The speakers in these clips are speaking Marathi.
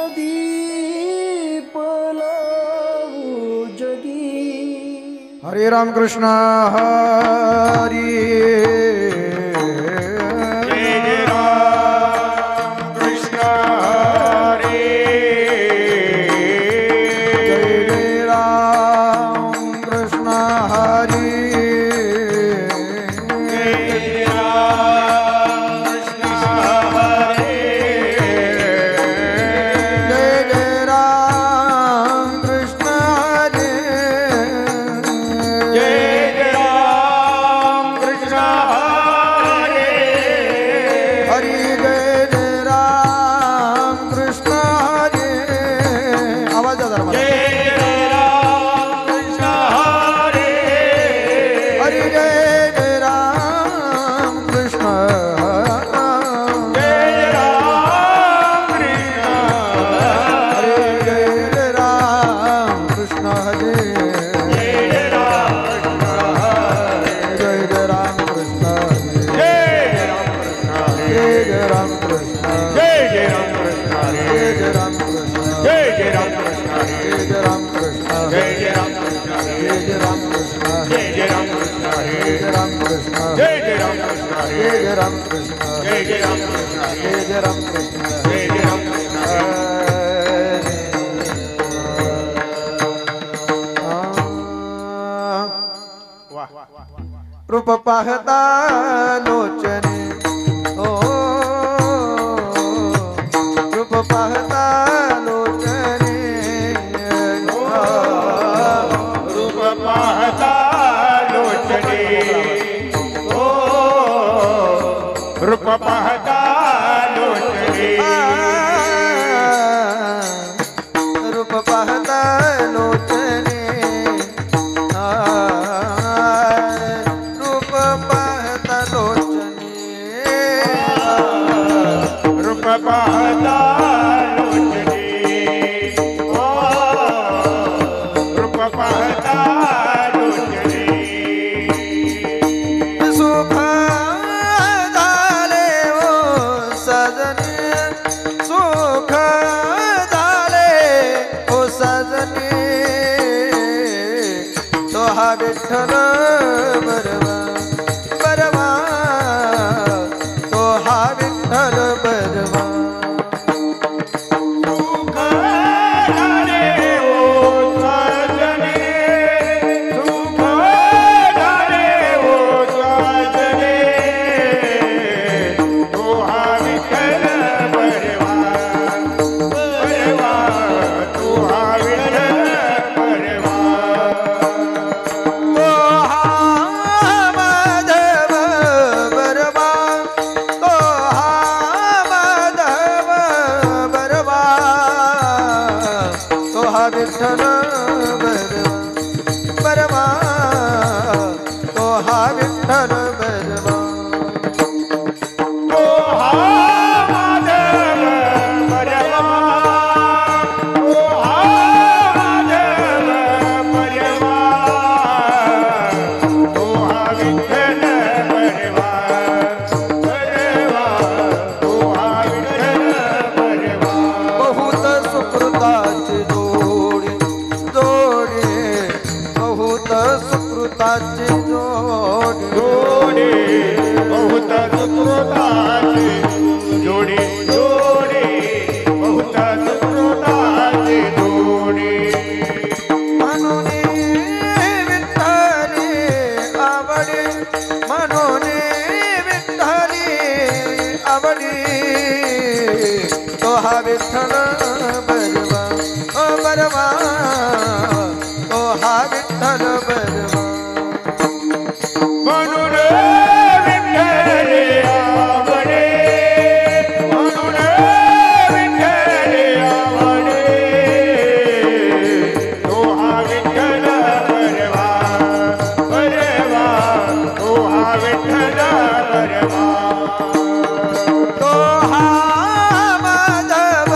ज्ञानदीप लावू जगी। हरे राम कृष्ण हरी रूप पाहता लोचने ओ रूप पाहता लोचने रूप पाहता लोचने ओ रूप पाहता लोचने रूप पाहता लोचने रूप पाहता लोचने रूप पाहता लोचने ओ रूप पाहता लोचने सुख झाले ओ सजने सुख झाले ओ सजने तो हा विठ्ठल बरवा बरवा तो हा विठ्ठल बरवा सुख झाले ओ सजने सुख झाले ओ सजने तो हा विठ्ठल बरवा बरवा तो हा विठ्ठल बरवा तो हा माधव बरवा तो हा माधव बरवा तो हा विठ्ठल बरवा बरवा तो हा विठ्ठल बरवा तो हा माधव बरवा तो हा माधव बरवा तो हा विठ्ठल बरवा बरवा तो हा विठ्ठल बरवा बहुत सुकृताची जोडी जोडी बहुत सुकृताची जोडी जोडे बहुत सुकृताचे जोडे जोडे बहुत सुकृताचे जोडे म्हणून विठ्ठली आवडी म्हणून विठ्ठली आवडी तो हा विठ्ठल बरवा ओ बरवा तो हा विठ्ठल बरवा म्हणून विठ्ठले आवडे म्हणून विठ्ठले आवडे तो हा विठ्ठल बरवा बरवा तो हा विठ्ठल बरवा तो हा माधव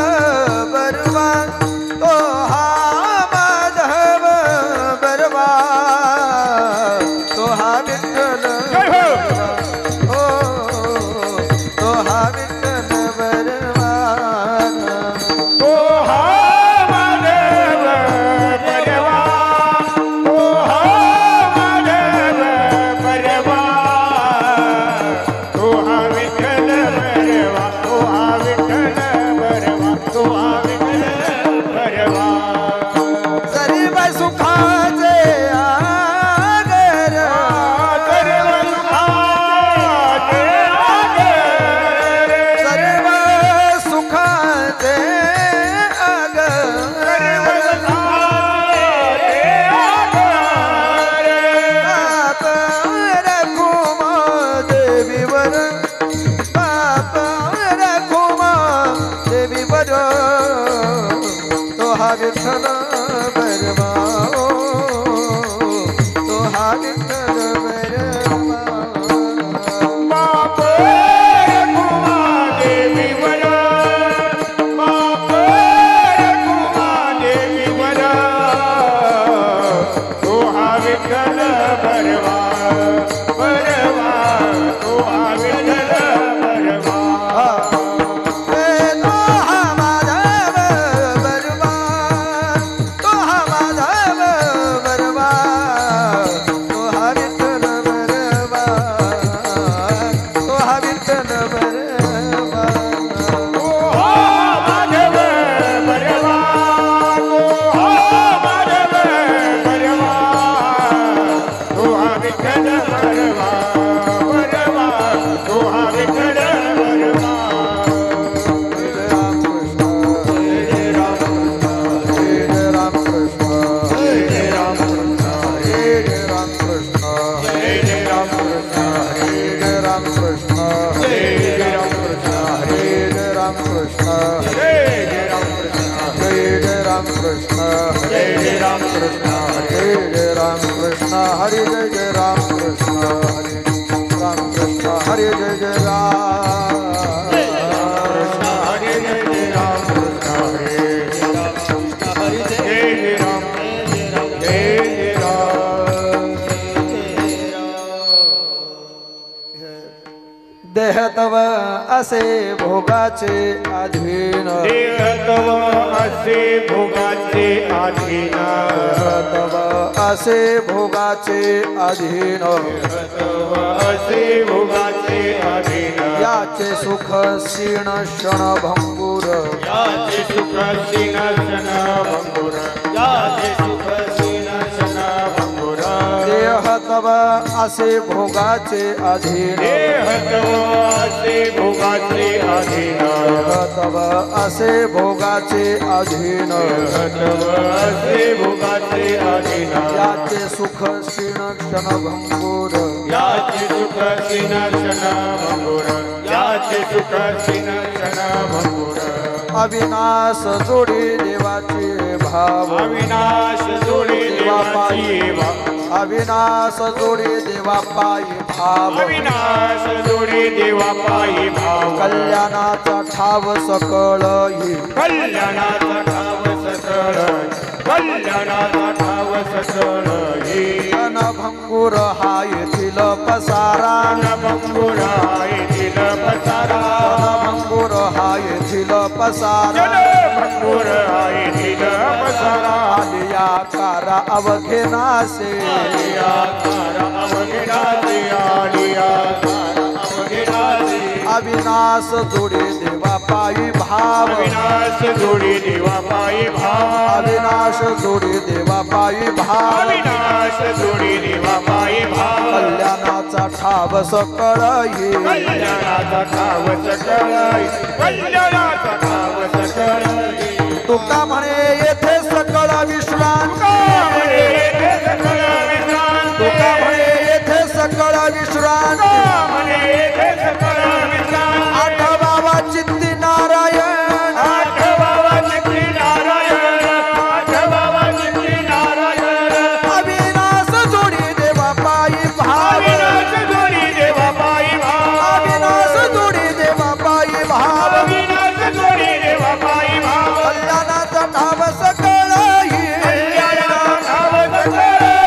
कृष्ण जय जय राम कृष्ण जय जय राम कृष्ण जय जय राम कृष्ण जय जय राम कृष्ण हरे जय जय राम कृष्ण हरे राम कृष्ण हरे जय जय राम कृष्ण हरे जय जय राम कृष्ण हरे जय जय राम जय जय राम देह तव असे भोगाचे अधीन देह तव असे भोगाचे अधीन तव असे भोगाचे अधीन तव असे भोगाचे अधीन याचे सुख क्षीण क्षण भंगुर याचे सुख क्षीण क्षण भंगुर याचे सुख क्षीण क्षण भंगुर देह तव असे भोगाचे अधीन देह तव असे भोगाचे अधीन देह तव असे भोगाचे अधीन तव असे भोगाचे अधीन याचे सुख क्षीण क्षण भंगुर याचे सुख क्षीण क्षण भंगुर याचे सुख क्षीण क्षण भंगुर अविनाश जोडी देवाचे भाव अविनाश जोडे देवाची भाव अविनाश जोडी देवा पायी भाव अविनाश जोडे देवा पायी भाव कल्याणाचा ठाव सकळ ही कल्याणाचा ठाव सकळ कल्याणाचा ठाव सकळ हे भंगुर हा येथील पसारा भंगुर येथील पसारा भंगुर हा येथील पसारा भंगुर येथील पसारा आलिया कारा अवघेनासे आलिया कारा अवघेनासे आलिया कारा अवघेनासे अविनाश जोडे देवा पायी भाव अविनाश जोडी देवा पायी भाव अविनाश जोडे देवा पायी भाव अविनाश जोडी देवा पायी भाव कल्याणाचा ठाव सकळ ही कल्याणाचा ठाव सकळ कल्याणाचा ठाव सकळ तुका म्हणे येथे सकळ विश्रांत म्हणे येथे सकळ विश्रांत तुका म्हणे येथे सकळ विश्रांत म्हणे येथे सकळ विश्रांत आठवावा चित्ती नारायण आठवावा चित्ती नारायण आठवावा चित्ती नारायण अविनाश जोडी देवा पायी भाव अविनाश जोडी देवा पायी भाव अविनाश जोडी देवा पायी भाव अविनाश जोडी देवा पायी भाव कल्याणाचा ठाव सकळ ही कल्याणाचा ठाव सकळ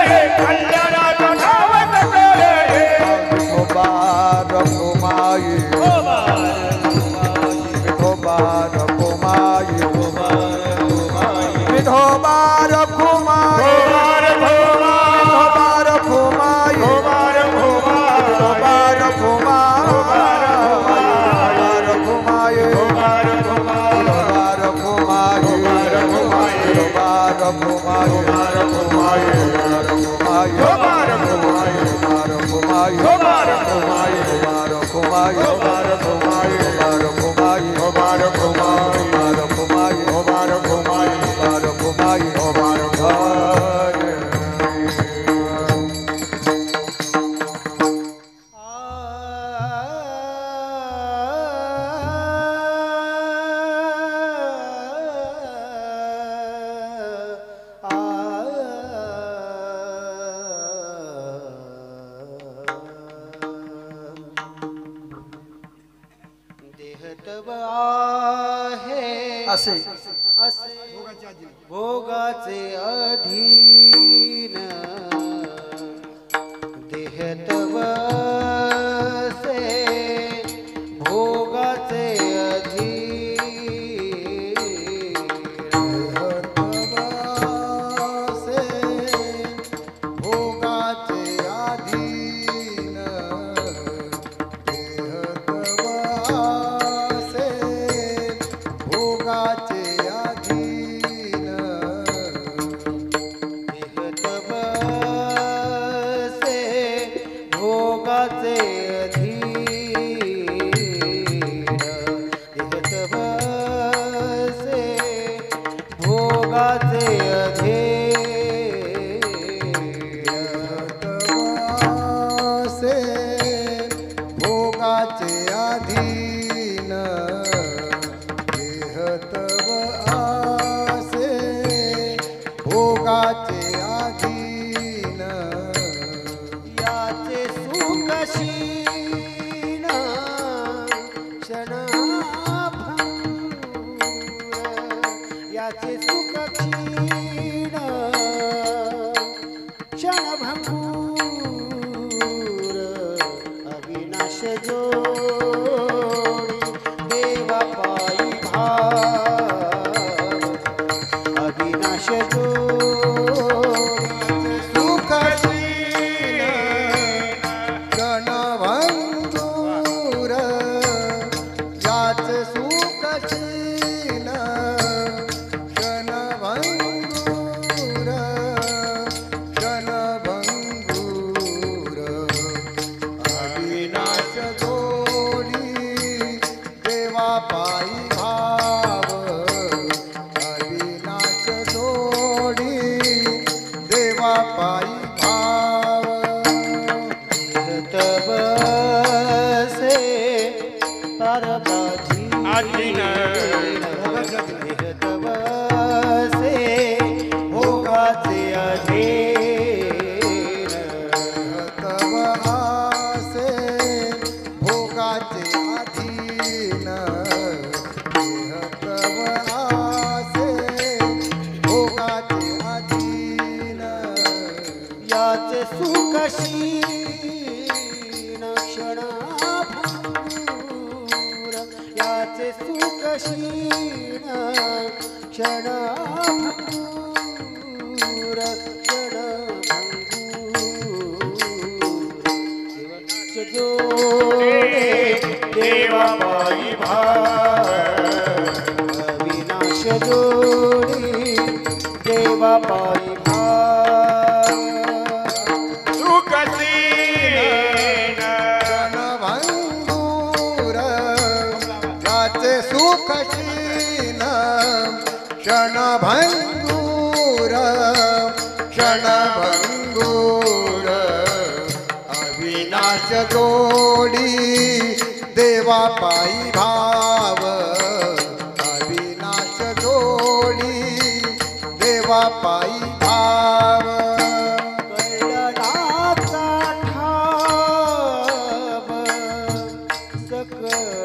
हे कल्याणाचा ठाव सकळ हे विठोबा रघुमाई विठोबा रघुमाई विठोबा रघुमाई भोमार भोमार विठोबा रघुमाई भोमार भोमार विठोबा रघुमाई रघुमाई भोमार भोमार रघुमाई विठोबा रघुमाई भोमार भोमार रघुमाई भोमार भोमार रघुमाई भोमार भोमार रघुमाई भोमार भोमार रघुमाई भोमार भोमार रघुमाई भोमार भोमार रघुमाई भोमार असे भोगाचे अधीन देह तव से भोगाचे अधीन से भोगाचे अधीन देह तव से भोगाचे अधीन देह तव से भोगाचे अधीन देह तव से भोगाचे अधीन से भोगाचे अधीन याचे सुख क्षीण क्षणभंगूर अविनाश जोडी देवा पायी भाव अविनाश जोडी सुख क्षीण क्षणभंगूर याच सुख क्षीण क्षणभंगूर क्षणभंगूर अविनाश जोडी देवा पायी भाव अविनाश जोडी देवा पायी भाव तब से परबाजी आधीन तब से भोगाचे अधीन तव आसे भोगाचे अधीन तव आसे भोगाचे अधीन याचे सुख क्षीण क्षणभंगूर याचे सुख क्षीण क्षणभंगूर क्षणभंगूर जोडे देवा पायी भाव अविनाश जोडी देवा पायी भाव सुख क्षीण क्षणभंगूर याचे सुख क्षीण क्षणभंगूर क्षणभंगूर अविनाश जोडी देवा पायी भाव अविनाश जोडी देवा पायी भाव कल्याणाचा ठाव सकळ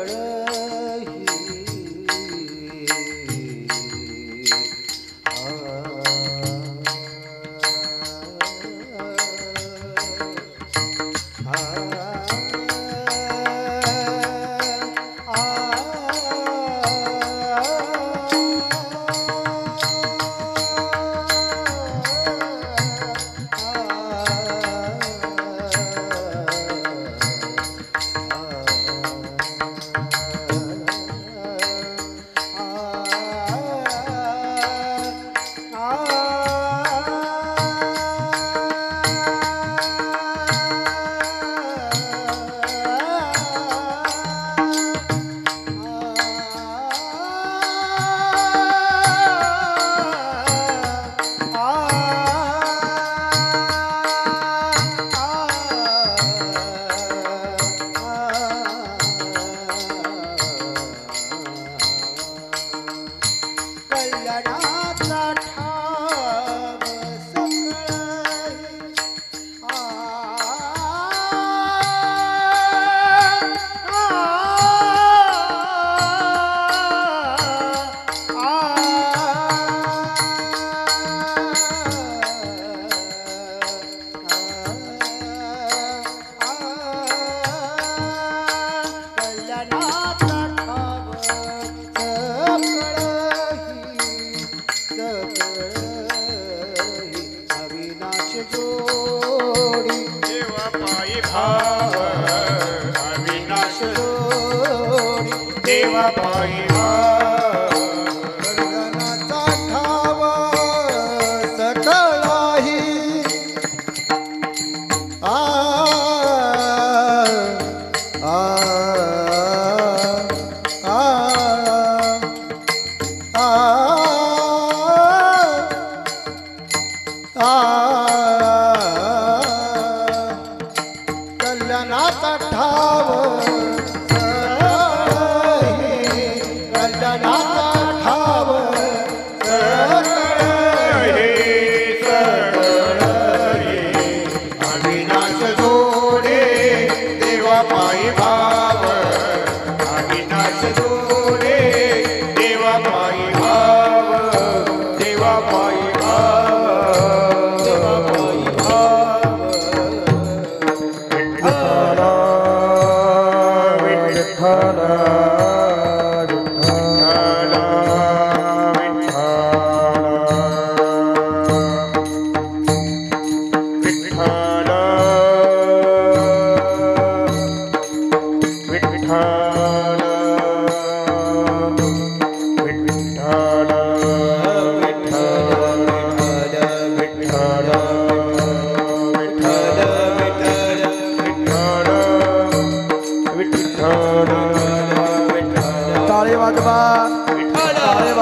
पायी भाव गगनाचा ठाव सकळाही आ आ आ आ कल्याणाचा ठाव पायी भाव अविनाश जोडे देवा पायी भाव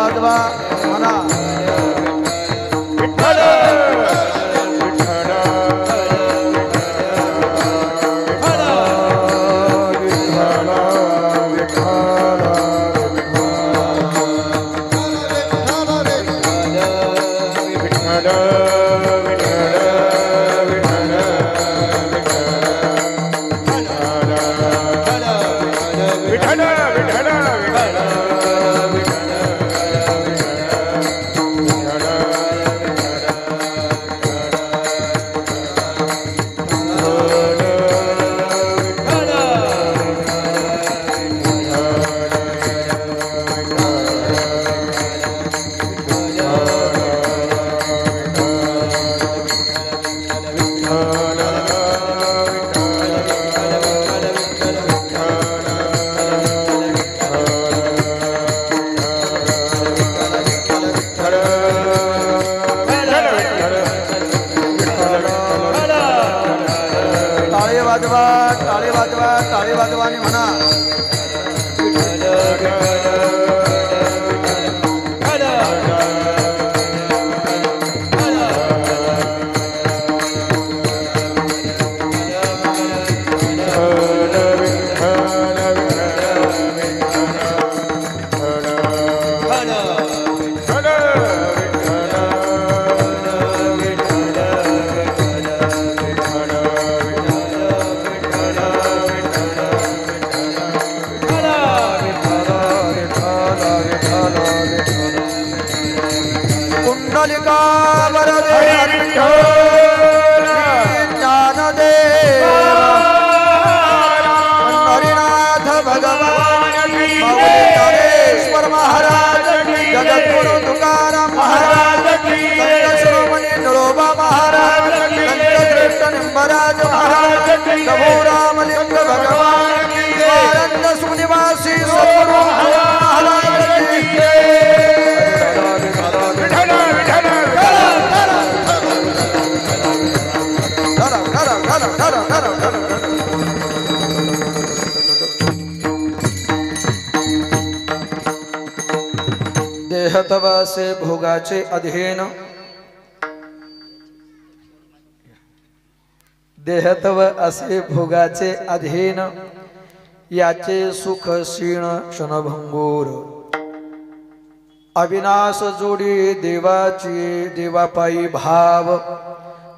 वाजवा म्हणा विठ्ठल विठ्ठल टाळी वाजवानी म्हणा कुंडलिका वरदे ज्ञानदेव हरिनाथ भगवान मौलेश्वर महाराज जगद्गुरु तुकाराम महाराज संत शिरोमणी नरोबा महाराज संत श्रेष्ठ निंबराज महाराज प्रभु रामलिंग भगवान आनंद सुनिवासी सद्गुरु महाराज देहतव से भोगाचे अधीन देहतव असे भोगाचे अधीन याचे सुख क्षीण क्षणभंगूर अविनाश जोडी देवाची देवापायी भाव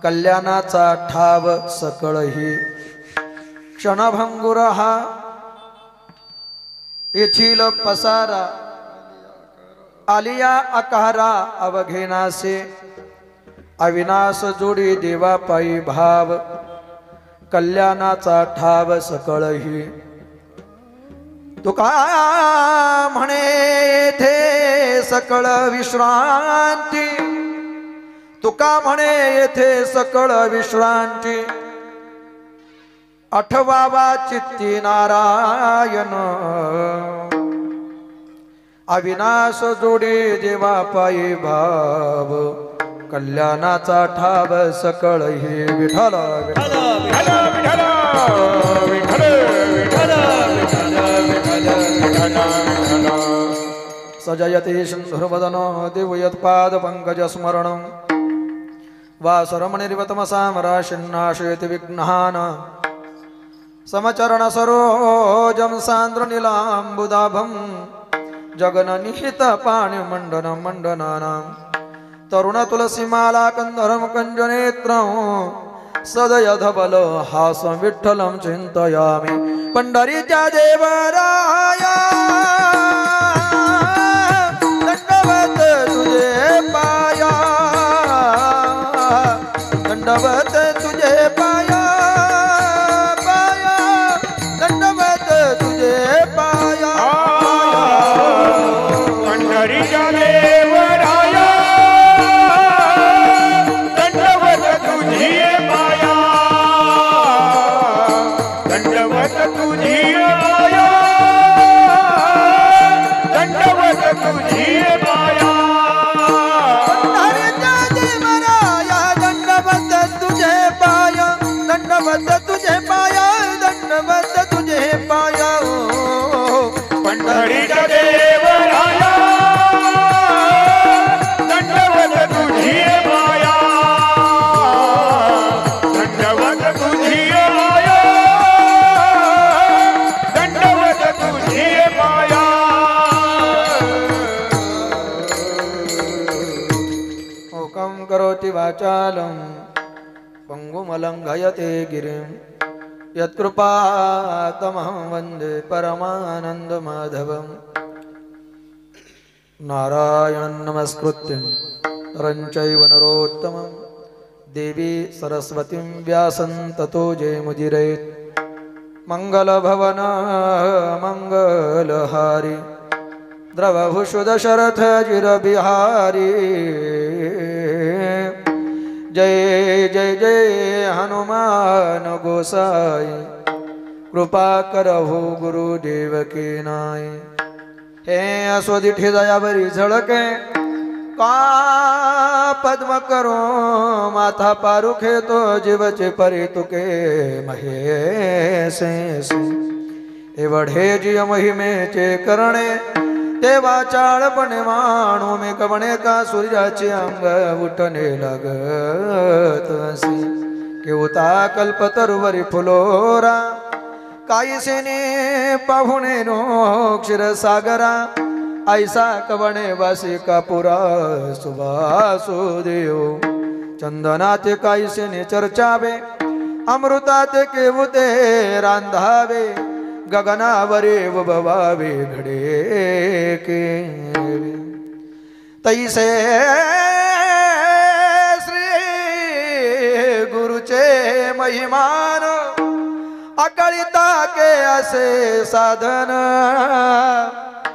कल्याणाचा ठाव सकळही क्षणभंगुर हा येथील पसारा आलिया अकारा अवघेनासे अविनाश जोडी देवापायी भाव कल्याणाचा ठाव सकळही तुका म्हणे येथे सकळ विश्रांती तुका म्हणे येथे सकळ विश्रांती आठवावा चित्ती नारायण अविनाश जोडी देवापायी भाव कल्याणाचा ठाव सकळ हे विठ्ठल सजयते सिंधुर्वदन देवयत्पाद पंकज स्मरण वासरमणिर्वतमसामराशिन्नाशयति विघ्नान् समचरण सरोजं सान्द्र नीलाम्बुदाभं जगननिहित पाणिमण्डन मण्डनानां तरुण तुलसीमाला कंधरम कंजनेत्रं सदयधबल हासं विठ्ठलं चिन्तयामि पंढरीच्या देवराया दंडवत तुझे पाया दंडवत तुझे पाया पाया दंडवत तुझे पाया पंढरीच्या देवराया दंडवत तुझी पाया दंडवत तुझी पाया दंडवत तुझी पाया पंढरीच्या देवराया दंडवत तुझे पाया दंडवत तुझे पाया दंडवत तुझे पाया पंढरीच्या देवराया करोति वाचालं पंगुमलंघयते गिरिं यत्कृपातमहं वन्दे परमानन्दमाधवम् नारायणं नमस्कृत्यं नरं चैव नरोत्तमं देवी सरस्वतीं व्यासं ततो जयमुदीरयेत् मंगलभवन मंगलहारी द्रवभूषुदशरथ जिरबिहारी जय जय जय हनुमान गोसाई कृपा करहु गुरुदेव की नाय हे अस्वदिठी दयावरी झळके का पद्म करो माथा पारुखे तो जीवचे परी तुके महेसे एवढे जिय महिमेचे करणे तेव्हा चाळपणे माणू मी कवणे का सूर्याचे अंग उठणे लागत असे केवता कल्पतरुवरी फुलोरा काहीसेने पाहुणे नो क्षीरसागरा ऐसा कवणे वासी कापुरा सुवासुदेव चंदनाते काहीसेने चर्चावे अमृताते केवते रांधावे गगनावरे उभवावे घडे के तैसे श्री गुरुचे महिमान अकळिता के असे साधन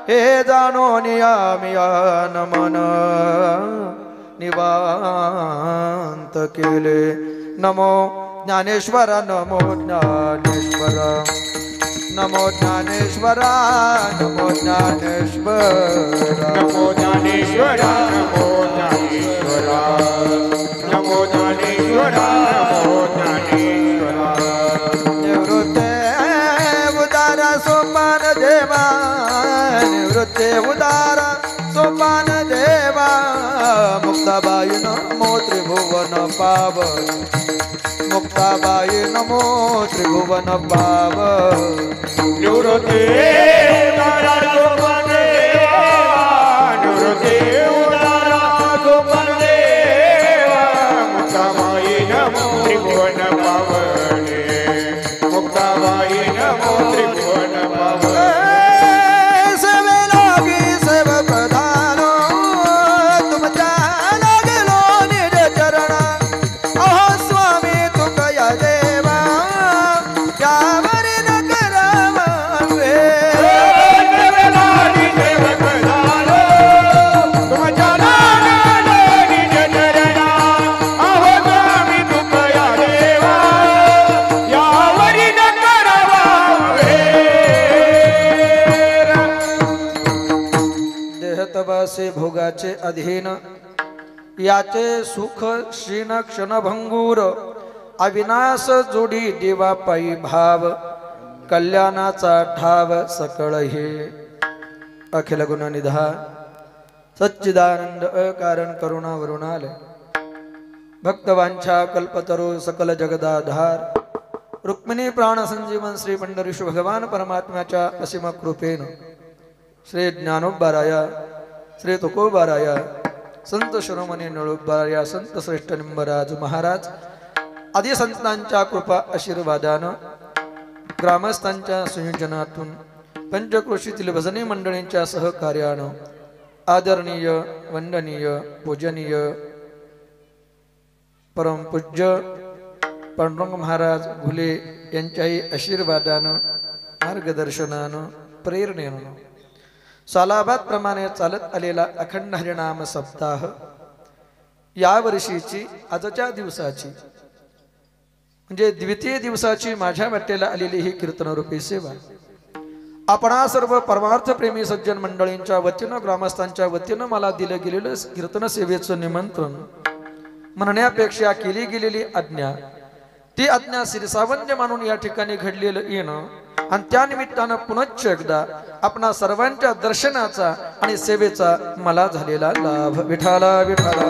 हे जाणो नियामिया नमन निवांत केले नमो ज्ञानेश्वर नमो ज्ञानेश्वर नमो ज्ञानेश्वरा नमो ज्ञानेश्वरा नमो ज्ञानेश्वरा नमो ज्ञानेश्वरा नमो ज्ञानेश्वरा नमो ज्ञानेश्वरा निवृत्ते उदारा सोपान देवा निवृत्ते उदारा सोपान देवा मुक्ताबाई नमो त्रिभुवन पावन मुक्ताबाई नमो त्रिभुवन पावन निवृत्ते उदारा सोपान देवा निवृत्ते उदारा सोपान देवा मुक्ताबाई नमो त्रिभुवन पावने मुक्ताबाई नमो त्रिभुवन पावने सेवे लागी सेव प्रधान तुमच्या लागलो निज चरण अहो स्वामी तुकया देवा यावरी न करावा देहतवासे भोगाचे अधीन याचे सुख क्षीण क्षणभंगूर अविनाश जोडी देवापायी भाव कल्याणाचा ठाव सकळ हे अखिल गुणनिधा सच्चिदानंद अकारण करुणा वरुणालय भक्तवांछा कल्पतरू सकल जगदाधार रुक्मिणी प्राण संजीवन श्री पंढरीशु भगवान परमात्म्याच्या असीम कृपेन श्री ज्ञानोबाराया श्री तुकोबाराया संत शिरोमणी नळोबाराया संत श्रेष्ठ निंबराज महाराज आदी संतांच्या कृपा आशीर्वादानं ग्रामस्थांच्या संयोजनातून पंचक्रोशीतील भजनी मंडळींच्या सहकार्यानं आदरणीय वंदनीय पूजनीय परमपूज्य पांडुरंग महाराज घुले यांच्याही आशीर्वादानं मार्गदर्शनानं प्रेरणेनं सालाबाद प्रमाणे चालत आलेला अखंड हरिनाम सप्ताह या वर्षीची आजच्या दिवसाची म्हणजे द्वितीय दिवसाची माझ्या वाटेला आलेली ही कीर्तनरूपी सेवा आपणा सर्व परमार्थ प्रेमी सज्जन मंडळींच्या वतीनं ग्रामस्थांच्या वतीनं मला दिलं गेलेलं कीर्तन सेवेचं निमंत्रण म्हणण्यापेक्षा केली गेलेली आज्ञा ती आज्ञा शिरसावंद्य मानून या ठिकाणी घडलेलं येणं आणि त्या निमित्तानं पुनश्च एकदा आपणा सर्वांच्या दर्शनाचा आणि सेवेचा मला झालेला लाभ विठाला विठाला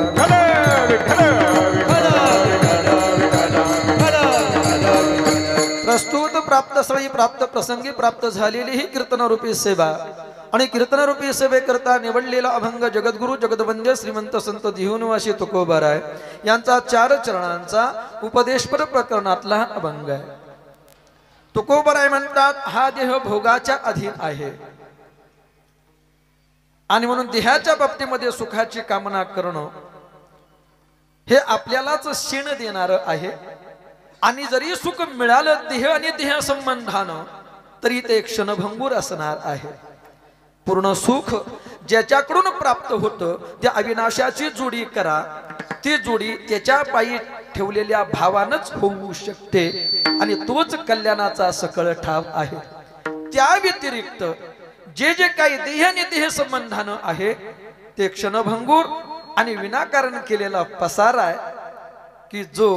प्रस्तुत प्राप्त स्थळी प्राप्त प्रसंगी प्राप्त झालेली ही कीर्तनरूपी सेवा आणि कीर्तनरूपी सेवे करता निवडलेला अभंग जगद्गुरु जगदवंद्य श्रीमंत संत दिहुनवासी तुकोबाराय यांचा 4 चरणांचा उपदेशपर प्रकरणातला हा अभंग आहे. तुकोबाराय म्हणतात हा देह भोगाच्या अधीन आहे आणि म्हणून देहाच्या बाबतीमध्ये सुखाची कामना करणं हे आपल्यालाच क्षीण देणार आहे. आणि जरी सुख मिळालं देह आणि देह संबंधानं तरी ते क्षणभंगूर असणार आहे. पूर्ण सुख ज्याच्याकडून प्राप्त होतं त्या अविनाशाची जोडी करा. ती जोडी त्याच्या पायी ठेवलेल्या भावानच होऊ शकते आणि तोच कल्याणाचा सकळ ठाव आहे. त्या व्यतिरिक्त जे जे काही देह आणि देह संबंधानं आहे ते क्षणभंगूर आणि विनाकारण केलेला पसार आहे की जो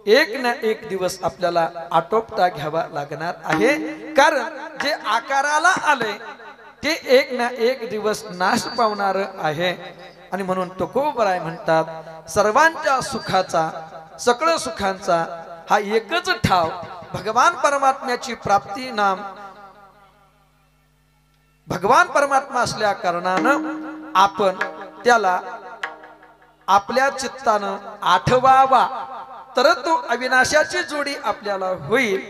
एक ना एक दिवस आपल्याला आटोपता घ्यावा लागणार आहे. कारण जे आकाराला आले ते एक ना एक दिवस नाश पावणार आहे. आणि म्हणून तुकोबाराय म्हणतात सर्वांच्या सुखाचा सकळ सुखांचा हा एकच ठाव भगवान परमात्म्याची प्राप्ती नाम भगवान परमात्मा असल्या कारणानं आपण त्याला आपल्या चित्तानं आठवावा तर तो अविनाशाची जोडी आपल्याला होईल.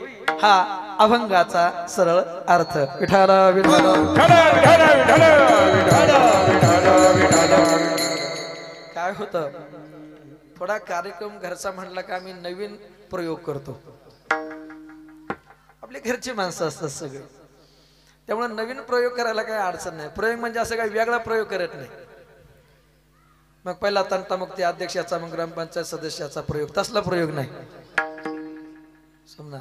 हा अभंगाचा सरळ अर्थ. विठाला काय होतं थोडा कार्यक्रम घरचा म्हणला का आम्ही नवीन प्रयोग करतो. आपले घरची माणसं असतात सगळे त्यामुळे नवीन प्रयोग करायला काही अडचण नाही. प्रयोग म्हणजे असं काही वेगळा प्रयोग करत नाही. मग पहिला तंटामुक्ती अध्यक्षाचा मग ग्रामपंचायत सदस्याचा प्रयोग तसला प्रयोग नाही. समजा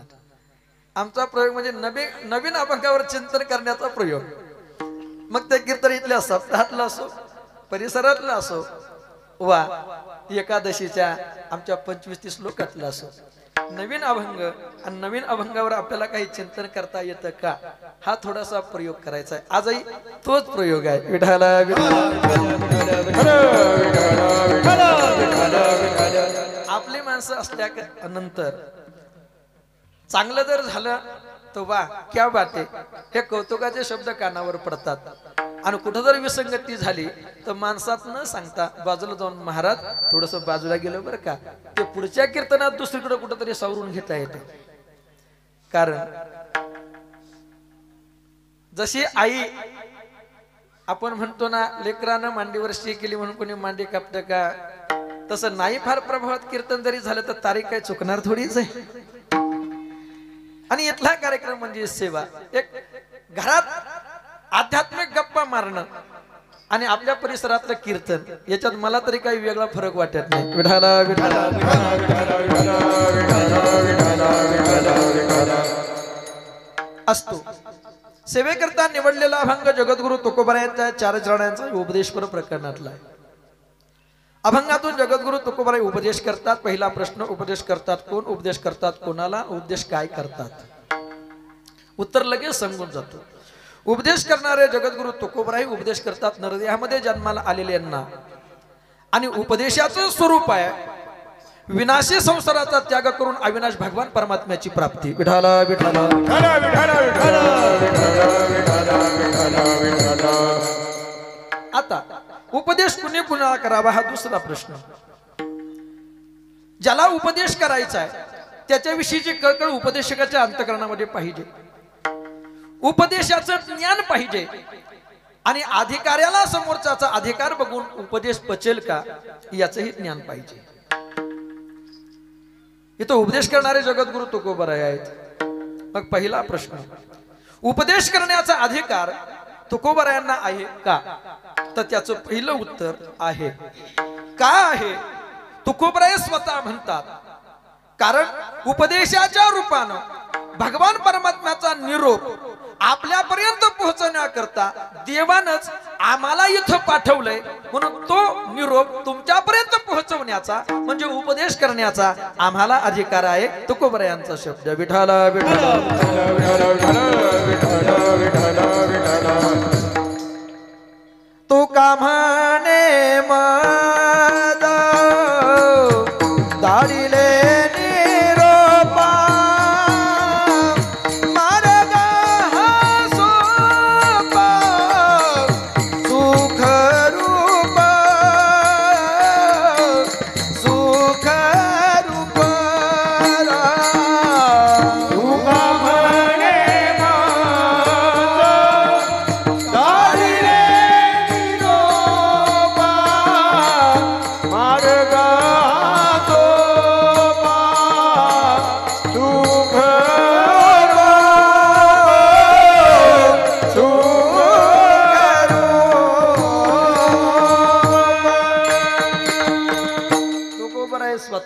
आमचा प्रयोग म्हणजे नवीन अभंगावर चिंतन करण्याचा प्रयोग. मग ते कीर्तन इथल्या सप्ताहातला असो परिसरातला असो वा एकादशीच्या आमच्या 25-30 लोकातला असो नवीन अभंग आणि नवीन अभंगावर आपल्याला काही चिंतन करता येतं का हा थोडासा प्रयोग करायचा आहे. आजही तोच प्रयोग आहे. विठाला आपली माणसं असल्या नंतर चांगलं जर झालं तर वा क्या बात आहे हे कौतुकाचे शब्द कानावर पडतात. आणि कुठं जर विसंगती झाली तर माणसात न सांगता बाजूला जाऊन महाराज थोडस बाजूला गेलं बरं का ते पुढच्या कीर्तनात दुसरीकडे कुठंतरी सावरून घेता येते. कारण जशी आई आपण म्हणतो ना लेकरानं मांडीवर शी केली म्हणून कोणी मांडी कापत का तसं नाही फार प्रभावात कीर्तन जरी झालं तर तारीख काही चुकणार थोडीच आहे. आणि इथला कार्यक्रम म्हणजे सेवा. एक घरात आध्यात्मिक गप्पा मारणं आणि आपल्या परिसरातलं कीर्तन याच्यात मला तरी काही वेगळा फरक वाटत नाही. विठाला विठाला असतो. सेवेकरता निवडलेला अभंग जगद्गुरु तुकोबारायांच्या 4 चरणांचा उपदेशपर प्रकरणातला आहे. अभंगातून जगद्गुरु तुकोबाराय उपदेश करतात. पहिला प्रश्न उपदेश करतात कोण उपदेश करतात कोणाला उपदेश काय करतात उत्तर लगेच सांगून जातो. उपदेश करणारे जगद्गुरु तुकोबाराय उपदेश करतात नरदेहामध्ये जन्माला आलेल्यांना आणि उपदेशाचं स्वरूप आहे विनाशी संसाराचा त्याग करून अविनाश भगवान परमात्म्याची प्राप्ती. विठाला विठाला आता उपदेश कुणी कुणाला करावा हा दुसरा प्रश्न. ज्याला उपदेश करायचा आहे त्याच्याविषयीची कळकळ उपदेशकाच्या अंतःकरणामध्ये पाहिजे. उपदेशाचं ज्ञान पाहिजे आणि अधिकाऱ्याला समोरच्याचा अधिकार बघून उपदेश पचेल का याचंही ज्ञान पाहिजे. इथं उपदेश करणारे जगद्गुरु तुकोबाराय आहेत. मग पहिला प्रश्न उपदेश करण्याचा अधिकार तुकोबारायांना आहे का तर त्याचं पहिलं उत्तर आहे. का आहे तुकोबाराय स्वतः म्हणतात कारण उपदेशाच्या रूपानं भगवान परमात्म्याचा निरोप आपल्यापर्यंत पोहोचण्याकरता देवानच आम्हाला इथं पाठवलंय म्हणून तो निरोप तुमच्यापर्यंत पोहोचवण्याचा म्हणजे उपदेश करण्याचा आम्हाला अधिकार आहे. तुकोबारायांचा शब्द. विठाला विठाला तो का म्हणे मद दाढीले निरोपा मार्ग हा सोपा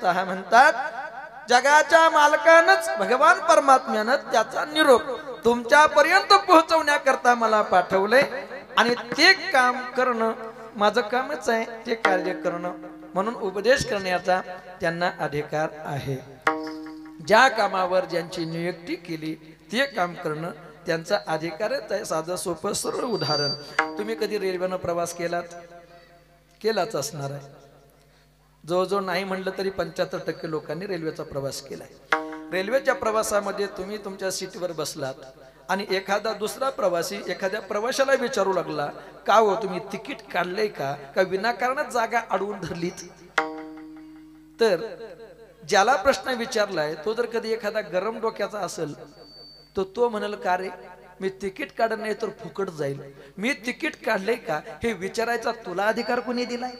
स्वतः म्हणतात, जगाच्या मालकानंच भगवान परमात्म्यानं त्याचा निरोप तुमच्यापर्यंत पोहोचवण्याकरता मला पाठवलंय आणि ते काम करणं माझं कामच आहे, ते कार्य करणं. म्हणून उपदेश करण्याचा त्यांना अधिकार आहे. ज्या कामावर ज्यांची नियुक्ती केली ते काम करणं त्यांचा अधिकारच आहे. साधं सोपं सरळ उदाहरण, तुम्ही कधी रेल्वेनं प्रवास केलाच असणार आहे. जवळजवळ नाही म्हणलं तरी 75% लोकांनी रेल्वेचा प्रवास केलाय. रेल्वेच्या प्रवासामध्ये तुम्ही तुमच्या सीटवर बसलात आणि एखादा दुसरा प्रवासी एखाद्या प्रवाशाला विचारू लागला, का हो तुम्ही तिकीट काढलंय का विनाकारण जागा अडवून धरलीत? तर ज्याला प्रश्न विचारलाय तो जर कधी एखादा गरम डोक्याचा असेल तर तो म्हणाल, का रे मी तिकीट काढत नाही तर फुकट जाईल, मी तिकीट काढलंय का हे विचारायचा तुला अधिकार कोणी दिलाय?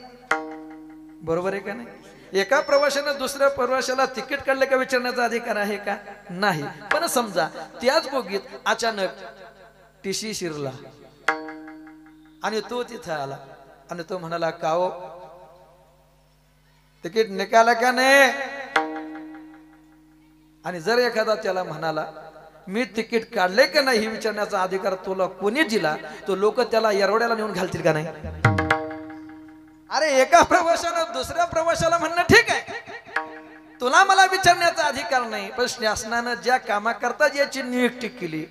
बरोबर आहे का नाही? एका प्रवाशानं दुसऱ्या प्रवाशाला तिकीट काढलं का विचारण्याचा अधिकार आहे का? नाही. पण समजा त्याच बोगीत अचानक टीसी शिरला आणि तो तिथं आला आणि तो म्हणाला, का हो तिकीट निकाला का नाही? आणि जर एखादा त्याला म्हणाला, मी तिकीट काढले का नाही हे विचारण्याचा अधिकार तुला कोणी दिला, तो लोक त्याला येरवड्याला नेऊन घालतील का नाही? अरे एका प्रवाशानं दुसऱ्या प्रवाशाला म्हणणं ठीक आहे, तुला मला विचारण्याचा अधिकार नाही, पण शासनानं ज्या कामाकरता ज्याची नियुक्ती केली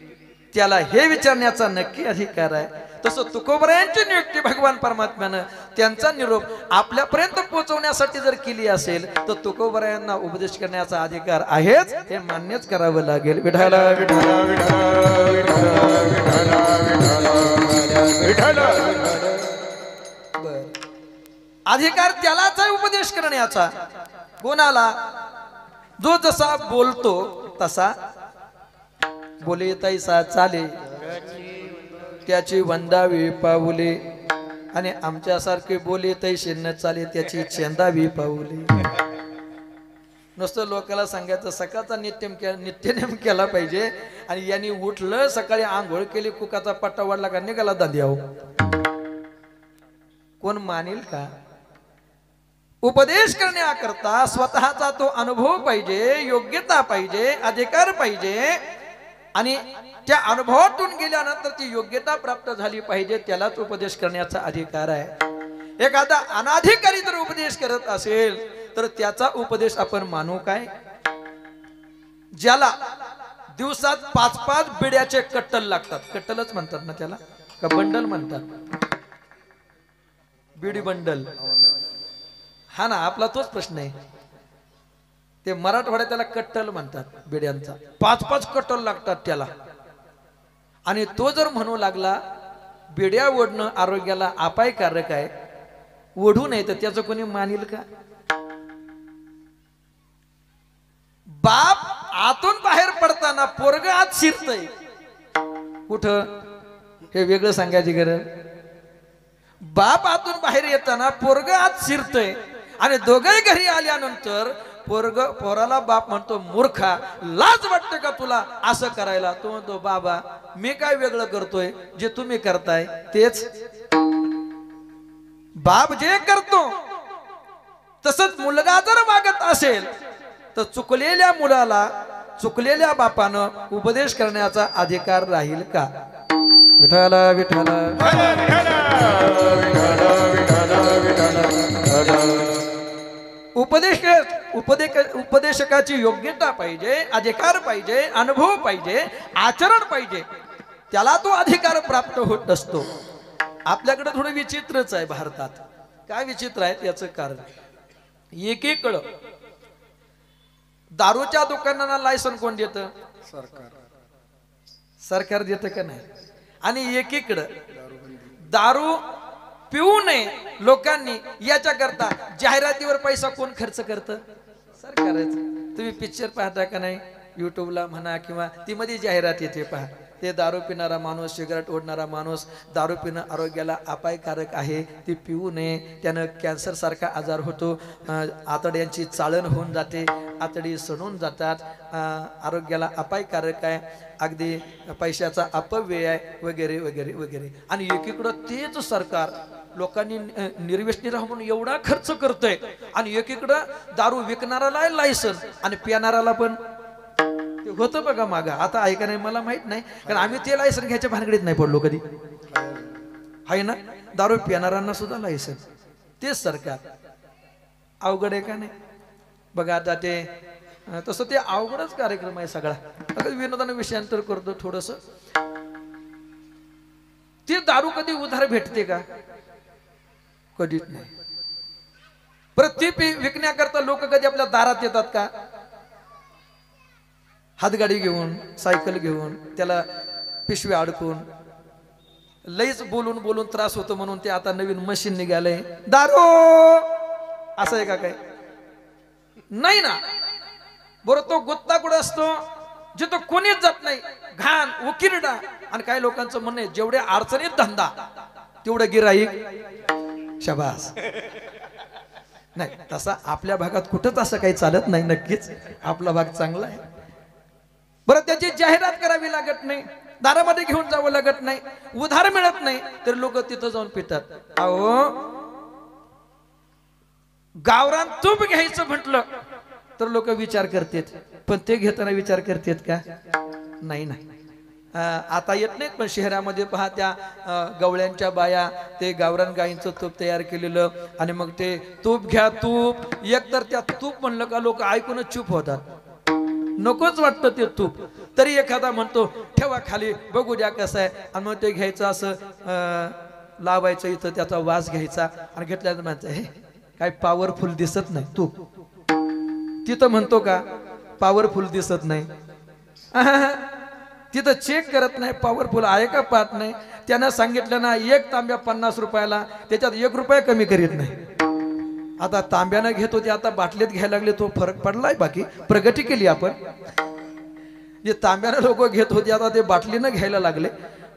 त्याला हे विचारण्याचा नक्की अधिकार आहे. तसं तुकोबरायांची नियुक्ती भगवान परमात्म्यानं त्यांचा निरोप आपल्यापर्यंत पोहोचवण्यासाठी जर केली असेल तर तुकोबरायांना उपदेश करण्याचा अधिकार आहेच, हे मान्यच करावं लागेल. विठाला विठाला विठाला बर अधिकार त्यालाच आहे उपदेश करण्याचा. कोणाला? जो जसा बोलतो तसा बोले तैसा चाले, त्याची वंदावी पाऊले, आणि आमच्यासारखे बोले तैसे न चाले त्याची चेंदावी पाऊले. नुसतं लोकांना सांगायचं सकाळचा नित्यनेम केला पाहिजे आणि यांनी उठलं सकाळी आंघोळ केली कुकाचा पट्टा वाढला का निघाला दांडियाव, कोण मानेल का? उपदेश करण्याकरता स्वतःचा तो अनुभव पाहिजे, योग्यता पाहिजे, अधिकार पाहिजे आणि त्या अनुभवातून गेल्यानंतर ती योग्यता प्राप्त झाली पाहिजे, त्यालाच उपदेश करण्याचा अधिकार आहे. एखादा अनाधिकारी जर उपदेश करत असेल तर त्याचा उपदेश आपण मानू काय? ज्याला दिवसात 5-5 बिड्याचे कट्टल लागतात, कट्टलच म्हणतात ना त्याला का बंडल म्हणतात? बिडी बंडल, हा ना, आपला तोच प्रश्न आहे. ते मराठवाड्यात त्याला कट्टल म्हणतात, बिड्यांचा 5-5 कट्टल लागतात त्याला. आणि तो जर म्हणू लागला बिड्या ओढणं आरोग्याला अपायकारक आहे, ओढू नये, तर त्याचं कोणी मानील का? बाप आतून बाहेर पडताना पोरग आत शिरतय कुठं, हे वेगळं सांगायची गरज. बाप आतून बाहेर येताना पोरग आत शिरतय आणि दोघंही घरी आल्यानंतर पोराला बाप म्हणतो, मूर्खा, लाज वाटते का तुला असं करायला? तो म्हणतो, बाबा मी काय वेगळं करतोय, जे तुम्ही करताय तेच. बाप जे करतो तसंच मुलगा जर वागत असेल तर चुकलेल्या मुलाला चुकलेल्या बापानं उपदेश करण्याचा अधिकार राहील का? विठाला विठाला उपदेशकाची योग्यता पाहिजे, अधिकार पाहिजे, अनुभव पाहिजे, आचरण पाहिजे, त्याला तो अधिकार प्राप्त होत असतो. आपल्याकडे थोडं विचित्रच आहे भारतात. काय विचित्र आहे याचं कारण, एकीकडं दारूच्या दुकानांना लायसन कोण देतं? सरकार देतं का नाही? आणि एकीकडं दारू पिऊ नये लोकांनी याच्याकरता जाहिरातीवर पैसा कोण खर्च करतं? सरकारच. तुम्ही पिक्चर पाहता का नाही? युट्यूबला म्हणा किंवा ती मध्ये जाहिरात येते पहा, ते दारू पिणारा माणूस, सिगारेट ओढणारा माणूस, दारू पिणं आरोग्याला अपायकारक आहे, ते पिऊ नये. त्यानं कॅन्सर सारखा आजार होतो, आतड्यांची चाळण होऊन जाते, आतडी सडून जातात, आरोग्याला अपायकारक आहे, अगदी पैशाचा अपव्यय आहे, वगैरे वगैरे वगैरे. आणि एकीकडं तेच सरकार लोकांनी निर्व्यसनी राहून म्हणून एवढा खर्च करतोय, आणि एकीकडं दारू विकणाराला लायसन आणि पिणाराला पण होतं बघा मागा. आता ऐका नाही, मला माहित नाही, कारण आम्ही ते लायसन घ्यायच्या भानगडीत नाही पडलो कधी, आहे ना. दारू पिणाऱ्यांना सुद्धा लायसन, तेच सरकार. अवघड आहे का नाही बघा. आता ते तसं ते अवघडच कार्यक्रम आहे सगळा. आता विनोदानं विषयांतर करतो थोडस. ते दारू कधी उधार भेटते का? कधीच नाही. परत ती विकण्याकरता लोक कधी आपल्या दारात येतात का? हातगाडी घेऊन, सायकल घेऊन, त्याला पिशवी अडकून, लईच बोलून बोलून त्रास होतो म्हणून ते आता नवीन मशीन निघालंय दारू. असं आहे का? काय नाही ना. बरं तो गुत्ता कुठं असतो? जिथं कोणीच जात नाही, घाण उकिरडा. आणि काही लोकांचं म्हणणं आहे जेवढे अडचणीत धंदा तेवढं गिराईक. शाबास. नाही, तसा आपल्या भागात कुठंच असं काही चालत नाही. नक्कीच आपला भाग चांगला आहे. बरं त्याची जाहिरात करावी लागत नाही, दारामध्ये घेऊन जावं लागत नाही, उधार मिळत नाही, तर लोक तिथं जाऊन पितात. अहो, गावरान तूप घ्यायचं म्हटलं तर लोक विचार करतात, पण ते घेताना विचार करतात का? नाही नाही. आता येत नाहीत, पण शहरामध्ये पहा त्या गवळ्यांच्या बाया ते गावरान गायींचं तूप तयार केलेलं, आणि मग ते तूप घ्या तूप. एक तर त्या तूप म्हणलं का लोक ऐकूनच चूप होतात, नकोच वाटतं ते तूप. तरी एखादा म्हणतो ठेवा खाली बघू द्या कसं आहे, आणि मग ते घ्यायचं असं लावायचं, इथं त्याचा वास घ्यायचा, आणि घेतल्यानंतर म्हणायचं हे काय पॉवरफुल दिसत नाही तूप. तिथं म्हणतो का पॉवरफुल दिसत नाही? तिथं चेक करत नाही पॉवरफुल आहे का पाहत नाही. त्यानं सांगितलं ना एक तांब्या 50 रुपयाला, त्याच्यात 1 रुपया कमी करीत नाही. आता तांब्यानं घेत होते, आता बाटलीत घ्यायला लागले, तो फरक पडलाय. बाकी प्रगती केली आपण. जे तांब्यानं लोक घेत होते आता ते बाटलीनं घ्यायला लागले,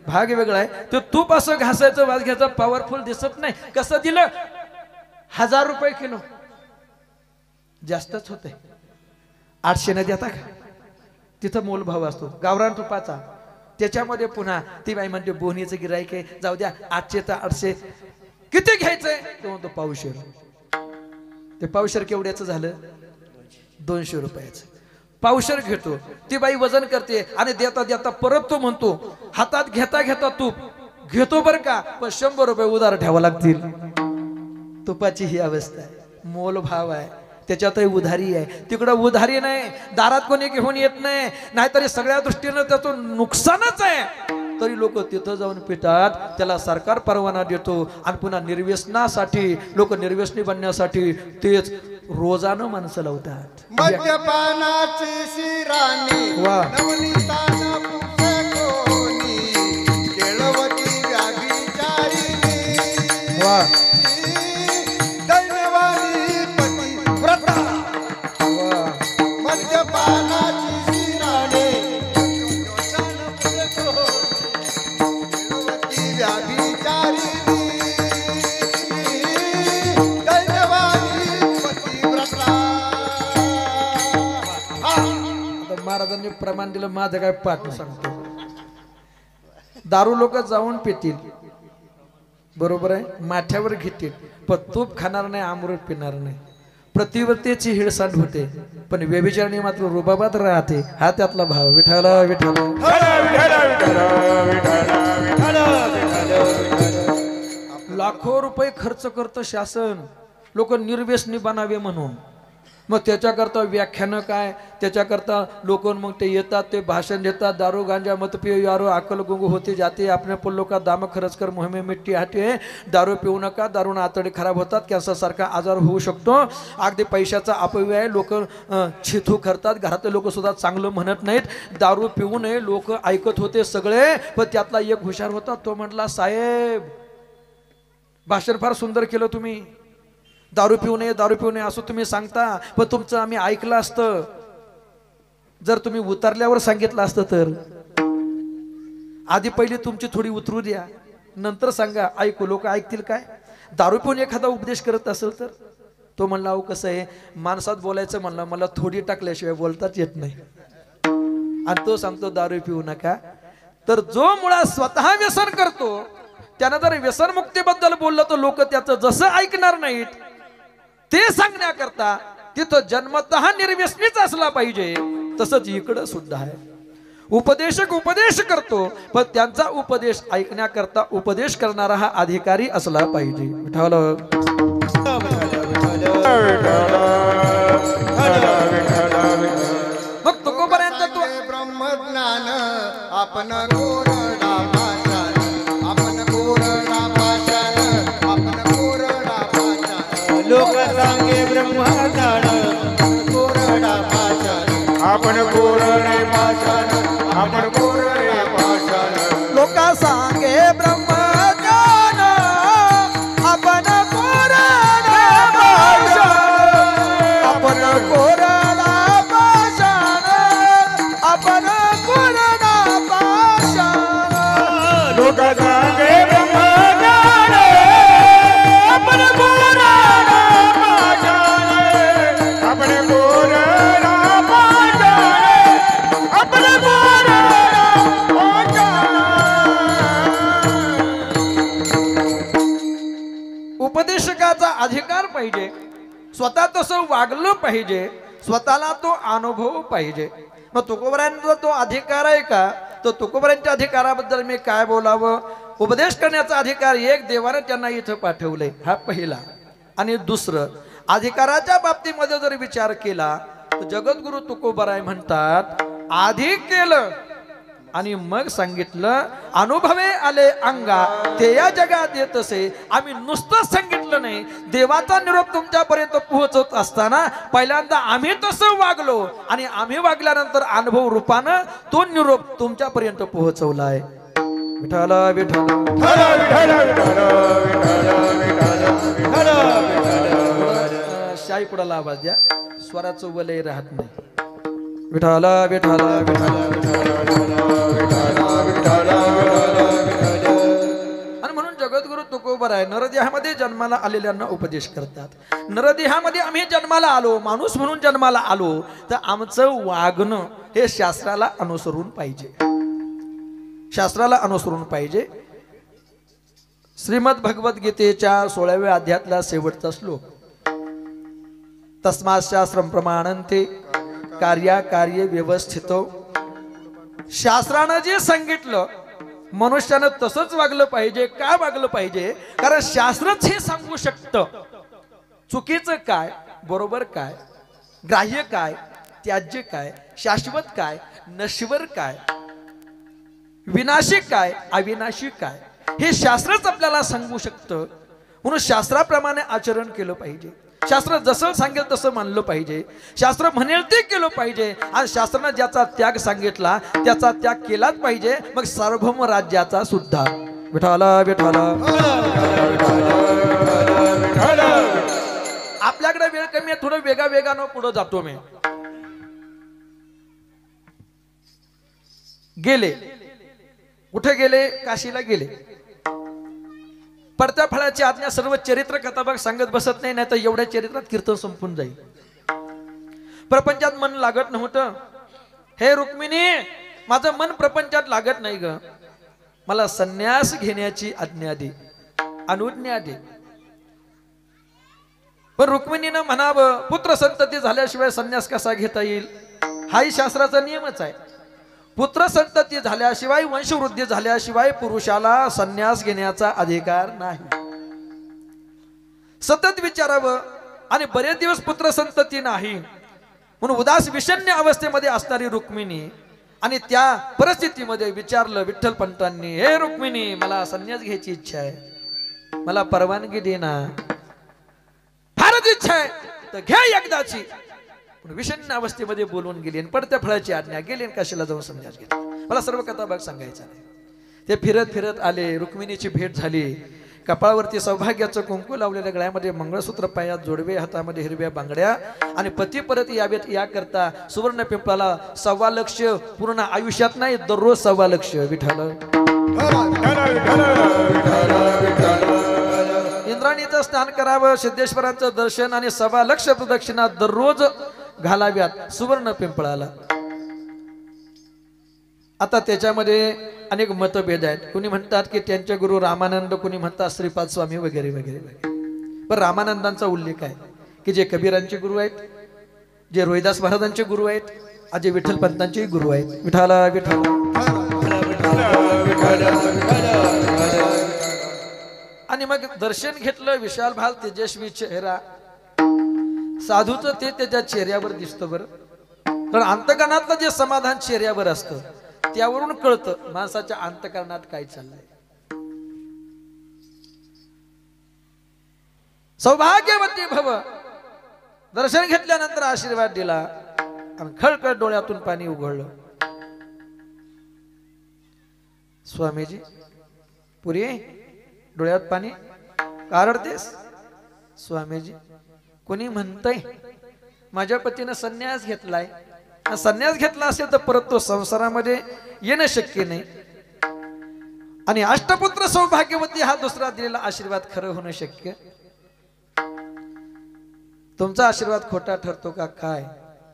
भाग वेगळा आहे. ते तूप असं घासायचं, वास घ्यायचं, पॉवरफुल दिसत नाही. कसं दिलं? 1000 रुपये किलो. जास्तच होते. 800 न देता का? तिथं मोलभाव असतो गावरान तुपाचा. त्याच्यामध्ये पुन्हा ती बाई म्हणते बोनीचं गिराईक आहे, जाऊ द्या 800 तर 800. किती घ्यायचंय? तो म्हणतो पावशेर. ते पावशेर केवढ्याचं झालं? 200 रुपयाचं. पावशेर घेतो, ती बाई वजन करते, आणि देता देता परत तो म्हणतो, हातात घेता घेता तूप घेतो बरं का, पण 100 रुपये उधार ठेवा लागतील. तुपाची ही अवस्था आहे. मोलभाव आहे, त्याच्यातही उधारी आहे. तिकडं उधारी नाही, दारात कोणी घेऊन येत नाही, नाहीतरी सगळ्या दृष्टीनं त्याचं नुकसानच आहे, तरी लोक तिथं जाऊन पितात. त्याला सरकार परवाना देतो, आणि पुन्हा निर्व्यसनासाठी लोक निर्व्यसनी बनण्यासाठी तेच रोजानं माणसं लावतात. मद्यपानाची शिराणी वा. नवनीतानं पुसकोनी, केळवती व्याभिचारिणी, वा दैनवाणी पतिव्रता. वा. मद्यपानाची शिराणी केळवती व्याभिचारिणी, दैनवाणी पतिव्रता. आता महाराजांनी प्रमाण दिलं, माझं काय पाठ सांगतो. दारू लोक जाऊन पितील, बरोबर आहे, माथ्यावर घेतील, पण तूप खाणार नाही, अमृत पिणार नाही. प्रतिवतेची हिळसांड होते, पण व्यभिचारणी मात्र रुबाबात राहते. हा त्यातला भाव. विठ्ठल विठ्ठल. लाखो रुपये खर्च करतं शासन लोक निर्व्यसनी बनावे म्हणून. मग त्याच्याकरता व्याख्यानं काय, त्याच्याकरता लोक मग ते येतात, ते भाषण देतात, दारू गांजा मत पियो यारो अकल गुंग होते जाते, अपने पल्लो का दाम खर्च कर मोहमे मिट्टी हाटे, दारू पिऊ नका, दारूने आतडे खराब होतात, कॅन्सर सारखा आजार होऊ शकतो. अगदी पैशाचा अपव्यय आहे, लोक छिथू करतात, घरातले लोक सुद्धा चांगलं म्हणत नाहीत. दारू पिऊ नये लोक ऐकत होते सगळे, पण त्यातला एक हुशार होता, तो म्हटला साहेब भाषण फार सुंदर केलं तुम्ही, दारू पिऊ नये दारू पिऊ नये असं तुम्ही सांगता, पण तुमचं आम्ही ऐकलं असतं जर तुम्ही उतरल्यावर सांगितलं असतं तर. आधी पहिली तुमची थोडी उतरू द्या, नंतर सांगा. ऐकू लोक ऐकतील काय? दारू पिऊन एखादा उपदेश करत असेल तर तो म्हणला अहो कसं आहे, माणसात बोलायचं म्हणलं मला थोडी टाकल्याशिवाय बोलताच येत नाही, आणि तो सांगतो दारू पिऊ नका. तर जो मुळात स्वतः व्यसन करतो त्यानं जर व्यसनमुक्तीबद्दल बोललं तर लोक त्याचं जसं ऐकणार नाहीत ते सांगण्याकरता तिथं जन्मतः निर्व्यसनीच असला पाहिजे. तसंच इकडं सुद्धा आहे. उपदेशक उपदेश करतो पण त्यांचा उपदेश ऐकण्याकरता उपदेश करणारा हा अधिकारी असला पाहिजे. विठ्ठल मग तुकोपर्यंत तू ब्रह्मज्ञान आपण कोरडा पाषाण, आपण कोरडा पाषाण, आपण कोरडा पाषाण. लोक सांगे ब्रह्मज्ञान कोरडा पाषाण, आपण कोरडे पाषाण, आपण कोरडे पाषाण. लोक सांगे ब्रह्मज्ञान आपण कोरडा पाषाण, आपण कोरडा पाषाण, आपण कोरडा पाषाण. लोक सांगे ब्रह्मज्ञान आपण कोरडा पाषाण, आपण कोरडा पाषाण, आपण कोरडा पाषाण. उपदेशकाचा अधिकार पाहिजे, स्वतः तसं वागलं पाहिजे, स्वतःला तो अनुभव पाहिजे. मग तुकोबरायांचा तो अधिकार आहे का? तर तुकोबरायांच्या अधिकाराबद्दल मी काय बोलावं? उपदेश करण्याचा अधिकार एक देवाने त्यांना इथं पाठवलंय, हा पहिला. आणि दुसरं, अधिकाराच्या बाबतीमध्ये जर विचार केला तर जगद्गुरु तुकोबराय म्हणतात आधी केलं आणि मग सांगितलं. अनुभवे आले अंगा ते या जगात येत असे. आम्ही नुसतं सांगितलं नाही, देवाचा निरोप तुमच्यापर्यंत पोहोचत असताना पहिल्यांदा आम्ही तसं वागलो आणि आम्ही वागल्यानंतर अनुभव रूपानं तो निरोप तुमच्यापर्यंत पोहोचवलाय. विठ्ठल विठ्ठल शाई कुडाला आवाज द्या, स्वराचं वलय राहत नाही. विठ्ठल विठ्ठल आणि म्हणून जगद्गुरु तुकोबराय नरदेहामध्ये जन्माला आलेल्यांना उपदेश करतात. नरदेहामध्ये आम्ही जन्माला आलो, माणूस म्हणून जन्माला आलो तर आमचं वागणं हे शास्त्राला अनुसरून पाहिजे, शास्त्राला अनुसरून पाहिजे. श्रीमद भगवद्गीतेच्या 16व्या अध्यायातला शेवटचा श्लोक, तस्मात् शास्त्रं प्रमाणन्ते कार्याकार्ये व्यवस्थितो. शास्त्रानं जे सांगितलं मनुष्यानं तसंच वागलं पाहिजे. का वागलं पाहिजे? कारण शास्त्रच हे सांगू शकतं चुकीचं काय, बरोबर काय, ग्राह्य काय, त्याज्य काय, शाश्वत काय, नश्वर काय, विनाशी काय, अविनाशी काय, हे शास्त्रच आपल्याला सांगू शकतं. म्हणून शास्त्राप्रमाणे आचरण केलं पाहिजे. शास्त्र जसं सांगेल तसं मानलं पाहिजे. शास्त्र म्हणेल ते केलं पाहिजे. आणि शास्त्रानं ज्याचा त्याग सांगितला त्याचा त्याग केलाच पाहिजे. मग सार्वभौम राज्याचा सुद्धा. विठ्ठल विठ्ठल. आपल्याकडे वेळ कमी आहे, थोडं वेगानं पुढे जातो मी. गेले कुठे गेले? काशीला गेले. पडत्या फळाची आज्ञा सर्व चरित्र कथाभाग सांगत बसत नाही, तर एवढ्या चरित्रात कीर्तन संपून जाईल. प्रपंचात मन लागत नव्हतं. हे रुक्मिणी, माझं मन प्रपंचात लागत नाही ग, मला संन्यास घेण्याची आज्ञा दे, अनुज्ञा दे. पण रुक्मिणीनं म्हणावं पुत्र संतती झाल्याशिवाय संन्यास कसा घेता येईल? हाही शास्त्राचा नियमच आहे. पुत्र संतती झाल्याशिवाय, वंशवृद्धी झाल्याशिवाय पुरुषाला संन्यास घेण्याचा अधिकार नाही. सतत विचारावं. आणि बरेच दिवस पुत्र संतती नाही म्हणून उदास विषण्ण अवस्थेमध्ये असणारी रुक्मिणी, आणि त्या परिस्थितीमध्ये विचारलं विठ्ठल पंतांनी, हे रुक्मिणी, मला संन्यास घ्यायची इच्छा आहे, मला परवानगी दे ना. फारच इच्छा आहे तर घ्या एकदाची. विषण्ण अवस्थेमध्ये बोलून गेली आणि पडत्या फळाची आज्ञा गेली आणि काशीला जाऊन संन्यास घेतला. मला सर्व कथा भाग सांगायचा नाही. ते फिरत फिरत आले, रुक्मिणीची भेट झाली. कपाळावरती सौभाग्याचं कुंकू लावलेल्या गळ्यामध्ये मंगळसूत्र, पायात जोडवे, हातामध्ये हिरव्या बांगड्या आणि पती परत यावेत याकरता सुवर्ण पिंपळाला 1.25 लाख पूर्ण आयुष्यात नाही दररोज 1.25 लाख विठाल इंद्राणीचं स्नान करावं, सिद्धेश्वरांचं दर्शन आणि 1.25 लाख प्रदक्षिणा दररोज घालाव्यात सुवर्ण पिंपळाला. आता त्याच्यामध्ये अनेक मतभेद आहेत. कुणी म्हणतात की त्यांचे गुरु रामानंद, कुणी म्हणतात श्रीपाद स्वामी वगैरे वगैरे वगैरे. पण रामानंदांचा उल्लेख आहे की जे कबीरांचे गुरु आहेत, जे रोहिदास महाराजांचे गुरु आहेत, अजय विठ्ठल पंतांचे गुरु आहेत. विठाला विठाला आणि मग दर्शन घेतलं. विशाल भाल तेजस्वी चेहरा साधूचं ते त्याच्या चेहऱ्यावर दिसतं बरं. कारण अंतकरणातलं जे समाधान चेहऱ्यावर असतं त्यावरून कळतं माणसाच्या अंतकरणात काय चाललंय. सौभाग्यवती भव दर्शन घेतल्यानंतर आशीर्वाद दिला आणि खळखळ डोळ्यातून पाणी उघडलं. स्वामीजी पुरी डोळ्यात पाणी काढतेस? स्वामीजी कोणी म्हणतंय माझ्या पतीनं संन्यास घेतलाय. संन्यास घेतला असेल तर परत तो संसारामध्ये येणं शक्य नाही. आणि अष्टपुत्र सौभाग्यवती हा दुसरा दिलेला आशीर्वाद खरं होणं शक्य. तुमचा आशीर्वाद खोटा ठरतो का काय?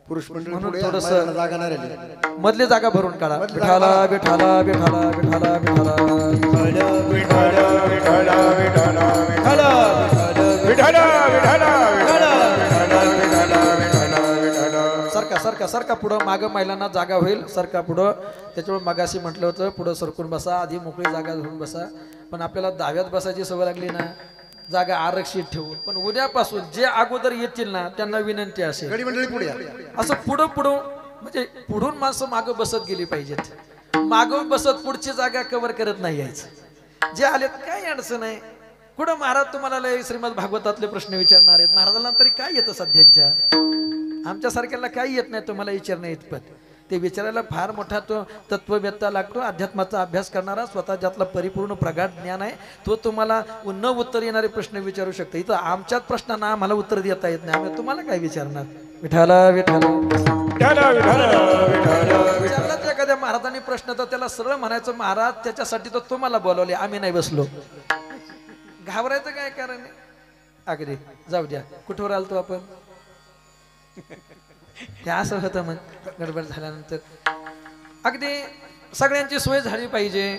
पुरुष मंडळी म्हणून पुढे थोडस महिलांना जागा नाही राहिली. मधली जागा भरून काढा. विठाला विठाला विठाला विठाला सरका सरका सरका पुढं मागं महिलांना जागा होईल. सरका पुढं. त्याच्यामुळे मगाशी म्हटलं होतं पुढं सरकून बसा, आधी मोकळी जागा धरून बसा. पण आपल्याला दाव्यात बसायची सवय लागली ना, जागा आरक्षित ठेवू. पण उद्यापासून जे अगोदर येतील ना त्यांना विनंती असेल गडी मंडळी पुढे या. असं पुढं पुढं म्हणजे पुढून माणसं मागं बसत गेली पाहिजेत. मागं बसत पुढची जागा कव्हर करत नाही यायचं. जे आलेत काही अडचण आहे. कुठं महाराज तुम्हाला लय श्रीमद भागवतातले प्रश्न विचारणार आहेत. महाराजांना तरी काय येतं सध्याच्या? आमच्या सारख्याला काही येत नाही तुम्हाला विचारणं इतपत. ते विचारायला फार मोठा तो तत्ववेत्ता लागतो. अध्यात्माचा अभ्यास करणारा, स्वतः ज्यातला परिपूर्ण प्रगाढ ज्ञान आहे तो तुम्हाला न उत्तर येणारे प्रश्न विचारू शकतो. इथं आमच्याच प्रश्नांना आम्हाला उत्तर देता येत नाही. आम्ही तुम्हाला काय विचारणार? विठाला विठाला विचारला तर एखाद्या महाराजांनी प्रश्न तर त्याला सरळ म्हणायचं महाराज त्याच्यासाठी तर तुम्हाला बोलवले, आम्ही नाही बसलो. घाबरायचं काय कारण आहे? अगदी जाऊ द्या. कुठवर आलतो आपण? हे असं होतं मग गडबड झाल्यानंतर. अगदी सगळ्यांची सोय झाली पाहिजे.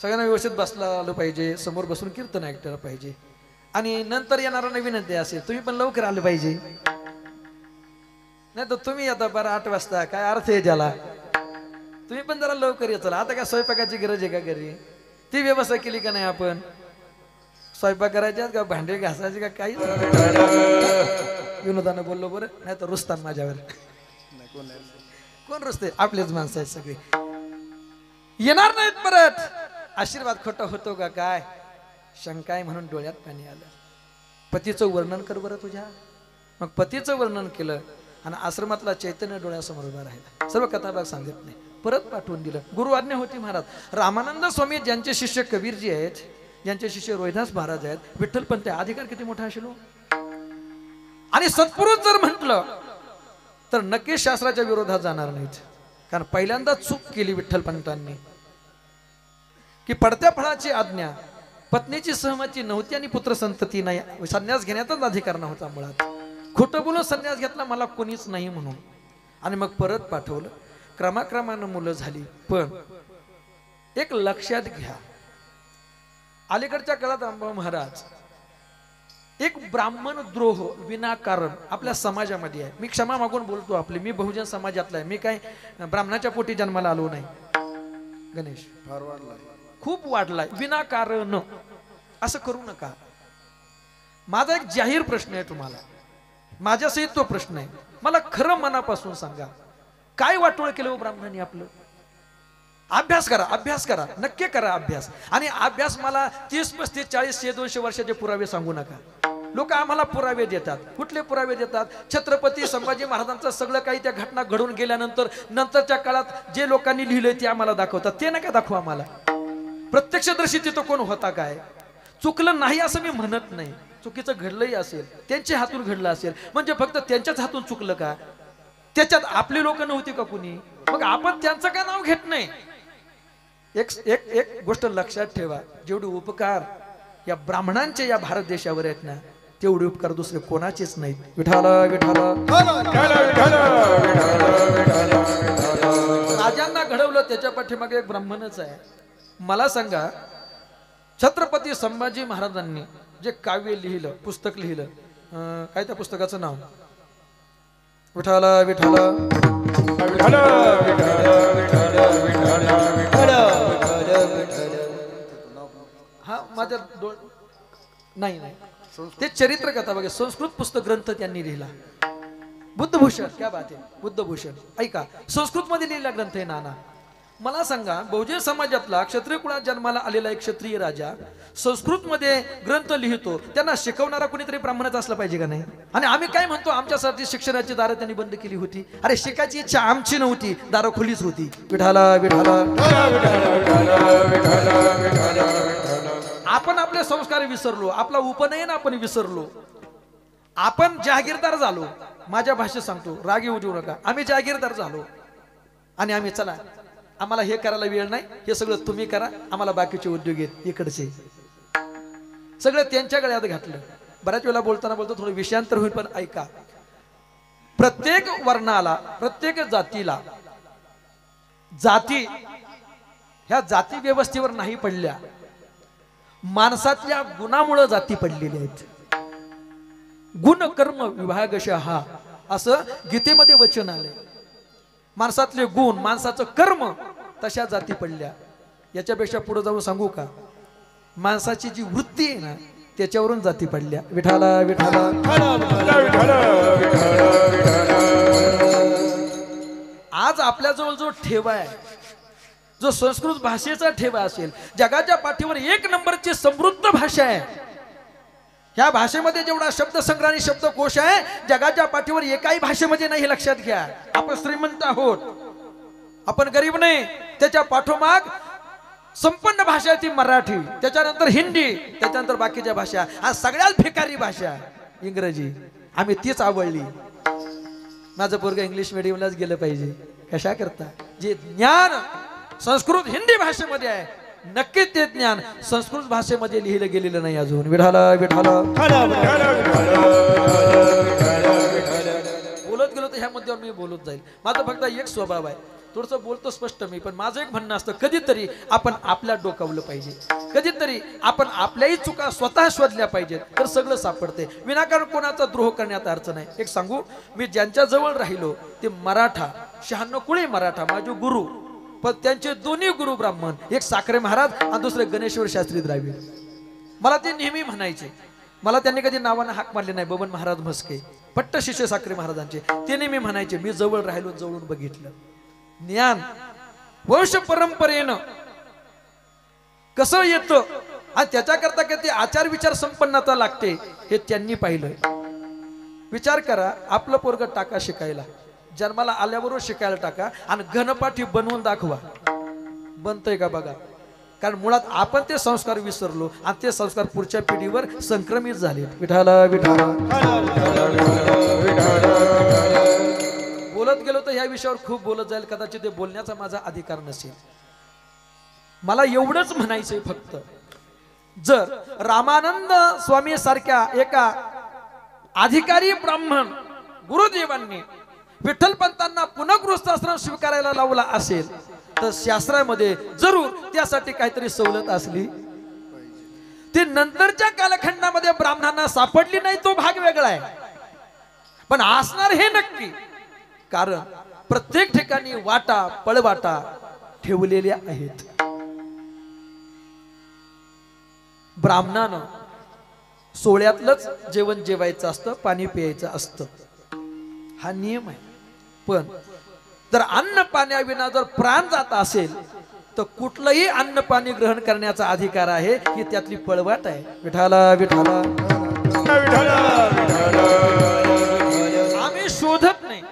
सगळ्यांना व्यवस्थित बसला आलं पाहिजे. समोर बसून कीर्तन ऐकलं पाहिजे. आणि नंतर येणारा विनंती असेल तुम्ही पण लवकर आलं पाहिजे. नाही तर तुम्ही आता 8 वाजता काय अर्थ आहे त्याला? तुम्ही पण जरा लवकर येत. आता काय स्वयंपाकाची गरज आहे का घरी? ती व्यवस्था केली का नाही आपण? स्वयंपाक करायचे का भांडे घासायचे का काही? विनोदानं बोललो बरं, नाही तर रुसतात माझ्यावर. कोण रुसते? आपलेच माणसं आहेत सगळे. येणार नाहीत परत. आशीर्वाद खोटा होतो का काय? शंकाय म्हणून डोळ्यात पाणी आलं. पतीचं वर्णन कर बरं तुझ्या. मग पतीचं वर्णन केलं आणि आश्रमातला चैतन्य डोळ्यासमोर उभा राहिला. सर्व कथाभाग सांगत नाही, परत पाठवून दिलं. गुरु आज्ञा होती महाराज. रामानंद स्वामी ज्यांचे शिष्य कबीरजी आहेत, ज्यांचे शिष्य रोहिदास महाराज आहेत, विठ्ठल पंत अधिकार किती मोठा असेल. आणि सत्पुरुष जर म्हटलं तर नक्की शास्त्राच्या विरोधात जाणार नाहीत. कारण पहिल्यांदा चूक केली विठ्ठल पंतांनी की पडत्या फळाची आज्ञा, पत्नीची सहमती नव्हती आणि पुत्र संतती नाही. संन्यास घेण्याचाच अधिकार नव्हता मुळात. खोटं बोलून संन्यास घेतला मला कोणीच नाही म्हणून. आणि मग परत पाठवलं. क्रमाक्रमानं मुलं झाली. पण एक लक्षात घ्या, अलीकडच्या काळात अंबा महाराज एक ब्राह्मण द्रोह विनाकारण आपल्या समाजामध्ये आहे. मी क्षमा मागून बोलतो आपले, मी बहुजन समाजातला आहे. मी काय ब्राह्मणाच्या पोटी जन्माला आलो नाही. गणेश फार वाढलाय, खूप वाढलाय विनाकारण. असं करू नका. माझा एक जाहीर प्रश्न आहे तुम्हाला, माझ्यासहित तो प्रश्न आहे. मला खरं मनापासून सांगा, काय वाटोळ केलं हो ब्राह्मणांनी आपलं? अभ्यास करा, अभ्यास करा, नक्की करा अभ्यास. आणि अभ्यास मला 30, 35, 40, 100, 200 वर्षाचे पुरावे सांगू नका. लोक आम्हाला पुरावे देतात. कुठले पुरावे देतात? छत्रपती संभाजी महाराजांचं सगळं काही त्या घटना घडून गेल्यानंतर नंतरच्या काळात जे लोकांनी लिहिलंय ते आम्हाला दाखवतात. ते नका दाखवा आम्हाला. प्रत्यक्षदर्शी तिथं कोण होता काय? चुकलं नाही असं मी म्हणत नाही, चुकीचं घडलंही असेल, त्यांच्या हातून घडलं असेल, म्हणजे फक्त त्यांच्याच हातून चुकलं का? त्याच्यात आपली लोक नव्हती का कुणी? मग आपण त्यांचं का नाव घेत नाही? एक एक एक गोष्ट लक्षात ठेवा, जेवढे उपकार या ब्राह्मणांचे या भारत देशावर आहेत ना, तेवढे उपकार दुसरे कोणाचेच नाहीत. विठाला विठाला राजांना घडवलं त्याच्या पाठीमागे एक ब्राह्मणच आहे. मला सांगा, छत्रपती संभाजी महाराजांनी जे काव्य लिहिलं, पुस्तक लिहिलं, काय त्या पुस्तकाचं नाव? विठाला विठाला हा माझ्या नाही नाही ते चरित्र कथा बघा, संस्कृत पुस्तक ग्रंथ त्यांनी लिहिला, बुद्धभूषण. क्या बात आहे, बुद्धभूषण. ऐका, संस्कृत मध्ये लिहिलेला ग्रंथ आहे नाना. मला सांगा, बहुजन समाजातला क्षत्रिय कुळात जन्माला आलेला एक क्षत्रिय राजा संस्कृत मध्ये ग्रंथ लिहितो, त्यांना शिकवणारा कुणीतरी ब्राह्मणच असला पाहिजे का नाही? आणि आम्ही काय म्हणतो, आमच्यासाठी शिक्षणाची दारं त्यांनी बंद केली होती. अरे शिकायची इच्छा आमची नव्हती, दारं खुलीच होती. विठाला विठाला. आपण आपले संस्कार विसरलो, आपला उपनयन आपण विसरलो, आपण जहागीरदार झालो. माझ्या भाषेत सांगतो, राग येऊ देऊ नका, आम्ही जहागीरदार झालो आणि आम्ही चला आम्हाला हे करायला वेळ नाही, हे सगळं तुम्ही करा, आम्हाला बाकीचे उद्योग आहेत इकडचे, सगळं त्यांच्या गळ्यात घातलं. बऱ्याच वेळा बोलताना बोलतो थोडं विषयांतर होईल, पण ऐका, प्रत्येक वर्णाला, प्रत्येक जातीला, जाती ह्या जाती व्यवस्थेवर नाही पडल्या, माणसातल्या गुणामुळे जाती पडलेल्या आहेत. गुण कर्म विभागशः असं गीतेमध्ये वचन आले. माणसातले गुण, माणसाचं कर्म, तशा जाती पडल्या. याच्यापेक्षा पुढे जाऊन सांगू का, माणसाची जी वृत्ती आहे ना, त्याच्यावरून जाती पडल्या. विठाला विठाला. आज आपल्याजवळ जो ठेवा आहे, जो संस्कृत भाषेचा ठेवा असेल, जगाच्या पाठीवर एक नंबरची समृद्ध भाषा आहे. ह्या भाषेमध्ये जेवढा शब्दसंग्रह आणि शब्दकोश आहे, जगाच्या पाठीवर एकाही भाषेमध्ये नाही. हे लक्षात घ्या. आपण श्रीमंत आहोत, आपण गरीब नाही. त्याच्या पाठोमाग संपन्न भाषा ती मराठी, त्याच्यानंतर हिंदी, त्याच्यानंतर बाकीच्या भाषा. आज सगळ्यात भिकारी भाषा इंग्रजी. आम्ही तीच आवडली. माझं पोरगं इंग्लिश मिडियमलाच गेलं पाहिजे. कशा करता? जे ज्ञान संस्कृत हिंदी भाषेमध्ये आहे, नक्की ते ज्ञान संस्कृत भाषेमध्ये लिहिलं गेलेलं नाही अजून. विठाला विठाला. बोलत गेलो तर ह्या मुद्द्यावर मी बोलत जाईल. माझा फक्त एक स्वभाव आहे, थोडंसं बोलतो स्पष्ट मी, पण माझं एक म्हणणं असतं, कधीतरी आपण आपल्या डोकावलं पाहिजे, कधीतरी आपण आपल्याही चुका स्वतः शोधल्या पाहिजेत, तर सगळं सापडते. विनाकारण कोणाचा द्रोह करण्यात अर्थ नाही. एक सांगू, मी ज्यांच्या जवळ राहिलो ते मराठा, 96 कुळी मराठा, माझे गुरु, पण त्यांचे दोन्ही गुरु ब्राह्मण, एक साखरे महाराज आणि दुसरे गणेश्वर शास्त्री द्राविड. मला ते नेहमी म्हणायचे, मला त्यांनी कधी नावानं हाक मारले नाही. बबन महाराज म्हस्के, पट्ट शिष्य साखरे महाराजांचे, ते नेहमी म्हणायचे, मी जवळ राहिलो, जवळून बघितलं. ज्ञान वंश परंपरेनं कसं येतं आणि त्याच्याकरता किती आचार विचार संपन्नता लागते हे त्यांनी पाहिलं. विचार करा, आपलं पोरगं टाका शिकायला, जन्माला आल्याबरोबर शिकायला टाका आणि घनपाठी बनवून दाखवा, बनतंय का बघा. कारण मुळात आपण ते संस्कार विसरलो आणि ते संस्कार पुढच्या पिढीवर संक्रमित झाले. विठाला विठाला. बोलत गेलो तर ह्या विषयावर खूप बोलत जाईल, कदाचित ते बोलण्याचा माझा अधिकार नसेल. मला एवढंच म्हणायचंय फक्त, जर रामानंद स्वामी सारख्या एका अधिकारी ब्राह्मण गुरुदेवांनी विठ्ठलपंतांना पुन्हा गृहस्थाश्रम स्वीकारायला लावला असेल, तर शास्त्रामध्ये जरूर त्यासाठी काहीतरी सवलत असली. ती नंतरच्या कालखंडामध्ये ब्राह्मणांना सापडली नाही, तो भाग वेगळा आहे, पण असणार हे नक्की. कारण प्रत्येक ठिकाणी वाटा पळवाटा ठेवलेल्या आहेत. ब्राह्मणानं सोहळ्यातलंच जेवण जेवायचं असतं, पाणी प्यायचं असतं, हा नियम आहे. पण जर अन्न पाण्याविना जर प्राण जात असेल तर कुठलंही अन्न पाणी ग्रहण करण्याचा अधिकार आहे, ही त्यातली पळवाट आहे. विठाला विठाला. आम्ही शोधत नाही,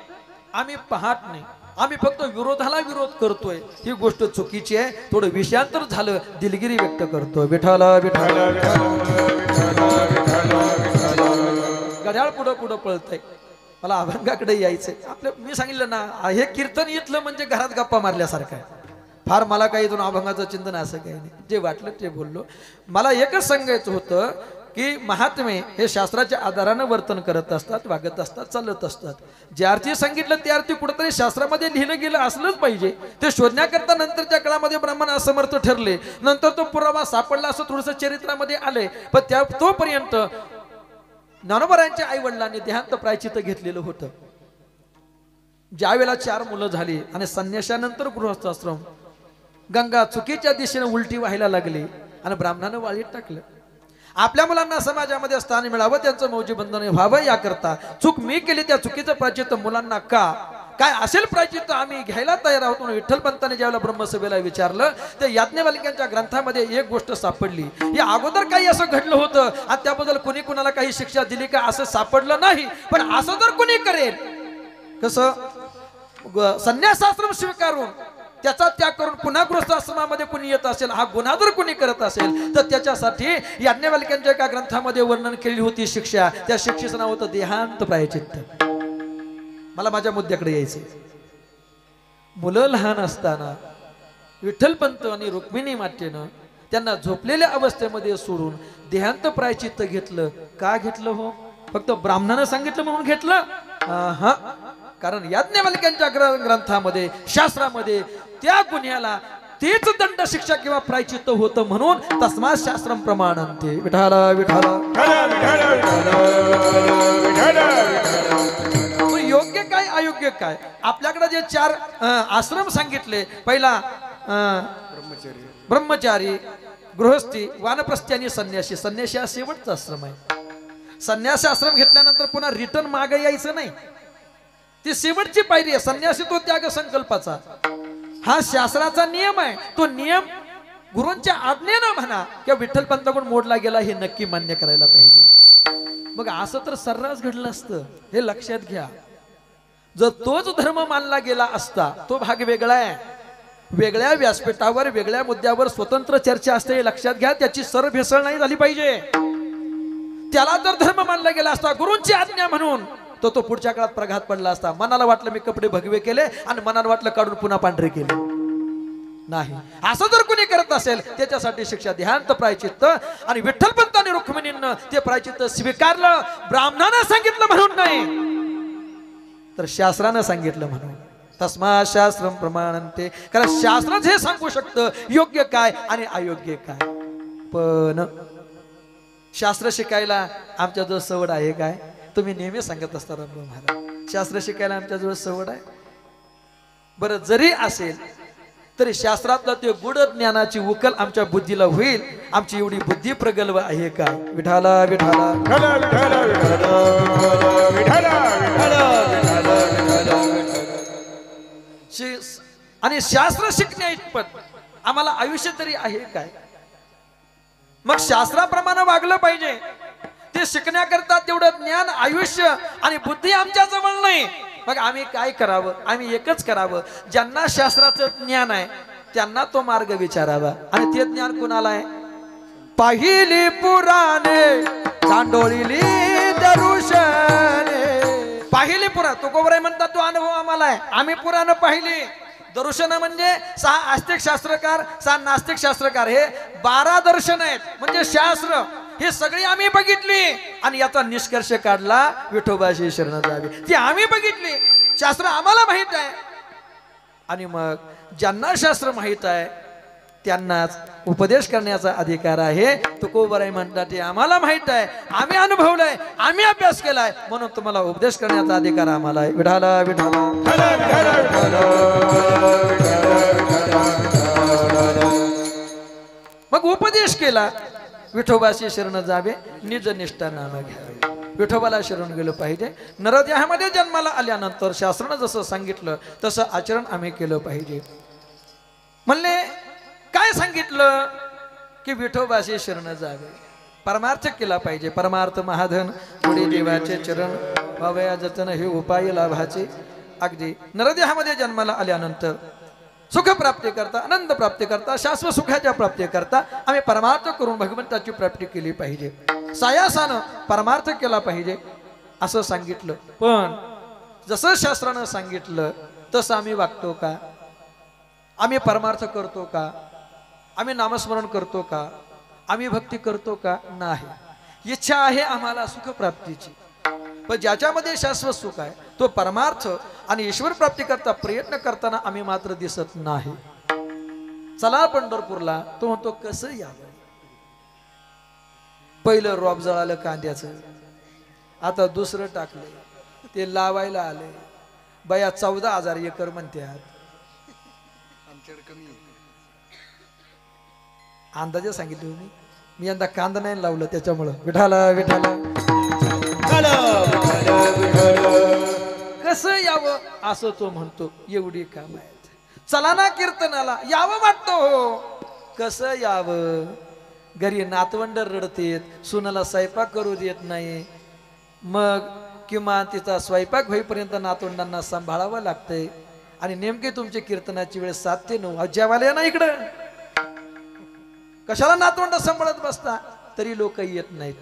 आम्ही आम्ही पाहत नाही, आम्ही फक्त विरोधाला विरोध करतोय, ही गोष्ट चुकीची आहे. थोडं विषयांतर झालं, दिलगिरी व्यक्त करतोय. विठाला विठाला घड्याळ पुढं पुढं पळतंय. मला अभंगाकडे यायचंय. आपलं मी सांगितलं ना, हे कीर्तन इथलं म्हणजे घरात गप्पा मारल्यासारखं आहे. फार मला काही इथून अभंगाचं चिंतन असं काही नाही, जे वाटलं ते बोललो. मला एकच सांगायचं होतं की महात्मे हे शास्त्राच्या आधारानं वर्तन करत असतात, वागत असतात, चालत असतात. जे अर्थी सांगितलं ते अर्थी कुठेतरी शास्त्रामध्ये लिहिलं गेलं असलंच पाहिजे. ते शोधण्याकरता नंतरच्या काळामध्ये ब्राह्मण असमर्थ ठरले, नंतर तो पुरावा सापडला असं थोडंसं चरित्रामध्ये आलंय. पण तोपर्यंत ज्ञानोबरायांच्या आई वडिलांनी देहांत प्रायचित्त घेतलेलं होतं. ज्यावेळेला 4 मुलं झाली आणि संन्यासानंतर गृहस्थाश्रम, गंगा चुकीच्या दिशेने उलटी व्हायला लागली आणि ब्राह्मणानं वाळीत टाकलं. आपल्या मुलांना समाजामध्ये स्थान मिळावं, त्यांचं मौजी बंधन व्हावं, याकरता चूक मी केली, त्या चुकीचं प्रायचित्त मुलांना का काय असेल प्रायचित्त आम्ही घ्यायला तयार आहोत. म्हणून विठ्ठलपंतांनी ज्यावेळेला ब्रह्मसभेला विचारलं, त्या याज्ञवल्क्यांच्या ग्रंथामध्ये एक गोष्ट सापडली. या अगोदर काही असं घडलं होतं आणि त्याबद्दल कुणी कुणाला काही शिक्षा दिली का असं सापडलं नाही. पण असं जर कुणी करेल, कसं संन्यासाश्रम स्वीकारून त्याचा त्याग करून पुन्हा गृहस्थाश्रमामध्ये कुणी येत असेल, हा गुन्हा जर कुणी करत असेल, तर त्याच्यासाठी याज्ञवल्क्यांच्या एका ग्रंथामध्ये वर्णन केली होती शिक्षा. त्या शिक्षेचं नाव होतं देहांत प्रायचित्त. मला माझ्या मुद्द्याकडे यायचंय. मुलं लहान असताना विठ्ठलपंत आणि रुक्मिणी मातेनं त्यांना झोपलेल्या अवस्थेमध्ये सोडून देहांत प्रायचित्त घेतलं. का घेतलं हो? फक्त ब्राह्मणानं सांगितलं म्हणून घेतलं? हा, कारण याज्ञवल्क्यांच्या ग्रंथामध्ये, शास्त्रामध्ये त्या गुन्ह्याला तेच दंड शिक्षा किंवा प्रायचित्त होतं. म्हणून तस्मात् शास्त्रम प्रमाणन्ते. विठाला विठाला. योग्य काय अयोग्य काय? आपल्याकडे जे 4 आश्रम सांगितले, पहिला ब्रह्मचारी, गृहस्थी, वानप्रस्थी आणि संन्यासी. संन्यासी हा शेवटचा आश्रम आहे. संन्यासी आश्रम घेतल्यानंतर पुन्हा रिटर्न मागे यायचं नाही, ती शेवटची पायरी आहे. संन्यासी तो त्याग संकल्पाचा, हा शास्त्राचा नियम आहे. तो नियम गुरूंच्या आज्ञेनं म्हणा किंवा विठ्ठलपंताकडून मोडला गेला, हे नक्की मान्य करायला पाहिजे. मग असं तर सर्रास घडलं असतं, हे लक्षात घ्या. जर तोच धर्म मानला गेला असता, तो भाग वेगळा आहे. वेगळ्या व्यासपीठावर वेगळ्या मुद्द्यावर स्वतंत्र चर्चा असते, हे लक्षात घ्या. त्याची सरभेसळ नाही झाली पाहिजे. त्याला जर धर्म मानला गेला असता गुरूंची आज्ञा म्हणून, तो पुढच्या काळात प्रघात पडला असता. मनाला वाटलं मी कपडे भगवे केले आणि मनाला वाटलं काढून पुन्हा पांढरे केले. नाही, असं जर कोणी करत असेल त्याच्यासाठी शिक्षा देहांत प्रायचित्त. आणि विठ्ठलपंत आणि रुक्मिणींना ते प्रायचित्त स्वीकारलं. ब्राह्मणानं सांगितलं म्हणून नाही, तर शास्त्रानं सांगितलं म्हणून. तस्मात् शास्त्रम प्रमाणन्ते. कारण शास्त्रच हे सांगू शकतं योग्य काय आणि अयोग्य काय. पण शास्त्र शिकायला आमच्याजवळ सवड आहे काय? तुम्ही नेहमी सांगत असता रंग महाराज, शास्त्र शिकायला आमच्याजवळ सवड आहे. बरं, जरी असेल तरी शास्त्रातलं ते गुढ ज्ञानाची उकल आमच्या बुद्धीला होईल. आमची एवढी बुद्धी प्रगल्भ आहे काय? विठाला विठाला. आणि शास्त्र शिकण्या इतपत आम्हाला आयुष्य तरी आहे काय? मग शास्त्राप्रमाणे वागलं पाहिजे. ते शिकण्याकरता तेवढं ज्ञान, आयुष्य आणि बुद्धी आमच्या जवळ नाही. मग आम्ही काय करावं? आम्ही एकच करावं, ज्यांना शास्त्राचं ज्ञान आहे त्यांना तो मार्ग विचारावा. आणि ते ज्ञान कुणाला आहे? पाहिली पुराणे चांडोळीली दरुशने. पाहिली पुराण, तुकोबराय म्हणतात तो अनुभव आम्हाला आहे. आम्ही पुराण पाहिली. दर्शन म्हणजे 6 आस्तिक शास्त्रकार, 6 नास्तिक शास्त्रकार, हे 12 दर्शन आहेत. म्हणजे शास्त्र हे सगळी आम्ही बघितली आणि याचा निष्कर्ष काढला विठोबाशी शरण जावे. ती आम्ही बघितली, शास्त्र आम्हाला माहित आहे. आणि मग ज्यांना शास्त्र माहित आहे त्यांनाच उपदेश करण्याचा अधिकार आहे. तुकोबराय म्हणतात ते आम्हाला माहित आहे, आम्ही अनुभवलंय, आम्ही अभ्यास केलाय, म्हणून तुम्हाला उपदेश करण्याचा अधिकार आम्हाला आहे. विठाला विठाला. मग उपदेश केला, विठोबाशी शरण जावे, निज निष्ठा नाम घ्यावे. विठोबाला शरण गेलं पाहिजे. नरदेहामध्ये जन्माला आल्यानंतर शास्त्रानं जसं सांगितलं तसं आचरण आम्ही केलं पाहिजे. म्हणले काय सांगितलं की विठोबाशी शरण जावे, परमार्थ केला पाहिजे. परमार्थ महाधन पुढे देवाचे चरण व्हावया जतन, हे उपाय लाभाचे. अगदी नरदेहामध्ये जन्माला आल्यानंतर सुख प्राप्ती करता, आनंद प्राप्ती करता, शाश्वत सुखाच्या प्राप्ती करता आम्ही परमार्थ करून भगवंताची प्राप्ती केली पाहिजे, सायासानं परमार्थ केला पाहिजे असं सांगितलं. पण जसं शास्त्रानं सांगितलं तसं आम्ही वागतो का? आम्ही परमार्थ करतो का? आम्ही नामस्मरण करतो का? आम्ही भक्ती करतो का? नाही. इच्छा आहे आम्हाला सुख प्राप्तीची, पण ज्याच्यामध्ये शाश्वत सुख आहे तो परमार्थ आणि ईश्वर प्राप्ती करता प्रयत्न करताना आम्ही मात्र दिसत नाही. चला पंढरपूरला, तो म्हणतो कसं यावं. पहिलं रॉब जळालं कांद्याचं, आता दुसरं टाकलं, ते लावायला आले. बया 14,000 एकर म्हणतात. अंदाजे सांगितलं मी यंदा कांदा नाही लावलं त्याच्यामुळं. विठाला विठाला कसं यावं असं तो म्हणतो. एवढी काम आहेत. चला ना कीर्तनाला यावं वाटतं हो. कसं यावं? घरी नातवंड रडतेत, सुनाला स्वयंपाक करू देत नाही. मग किमान तिचा स्वयंपाक होईपर्यंत नातवंडांना सांभाळावं लागतंय. आणि नेमके तुमची कीर्तनाची वेळ 7 ते 9. जेवायला ना इकडं. कशाला नातवंड सांभाळत बसता? तरी लोक येत नाहीत.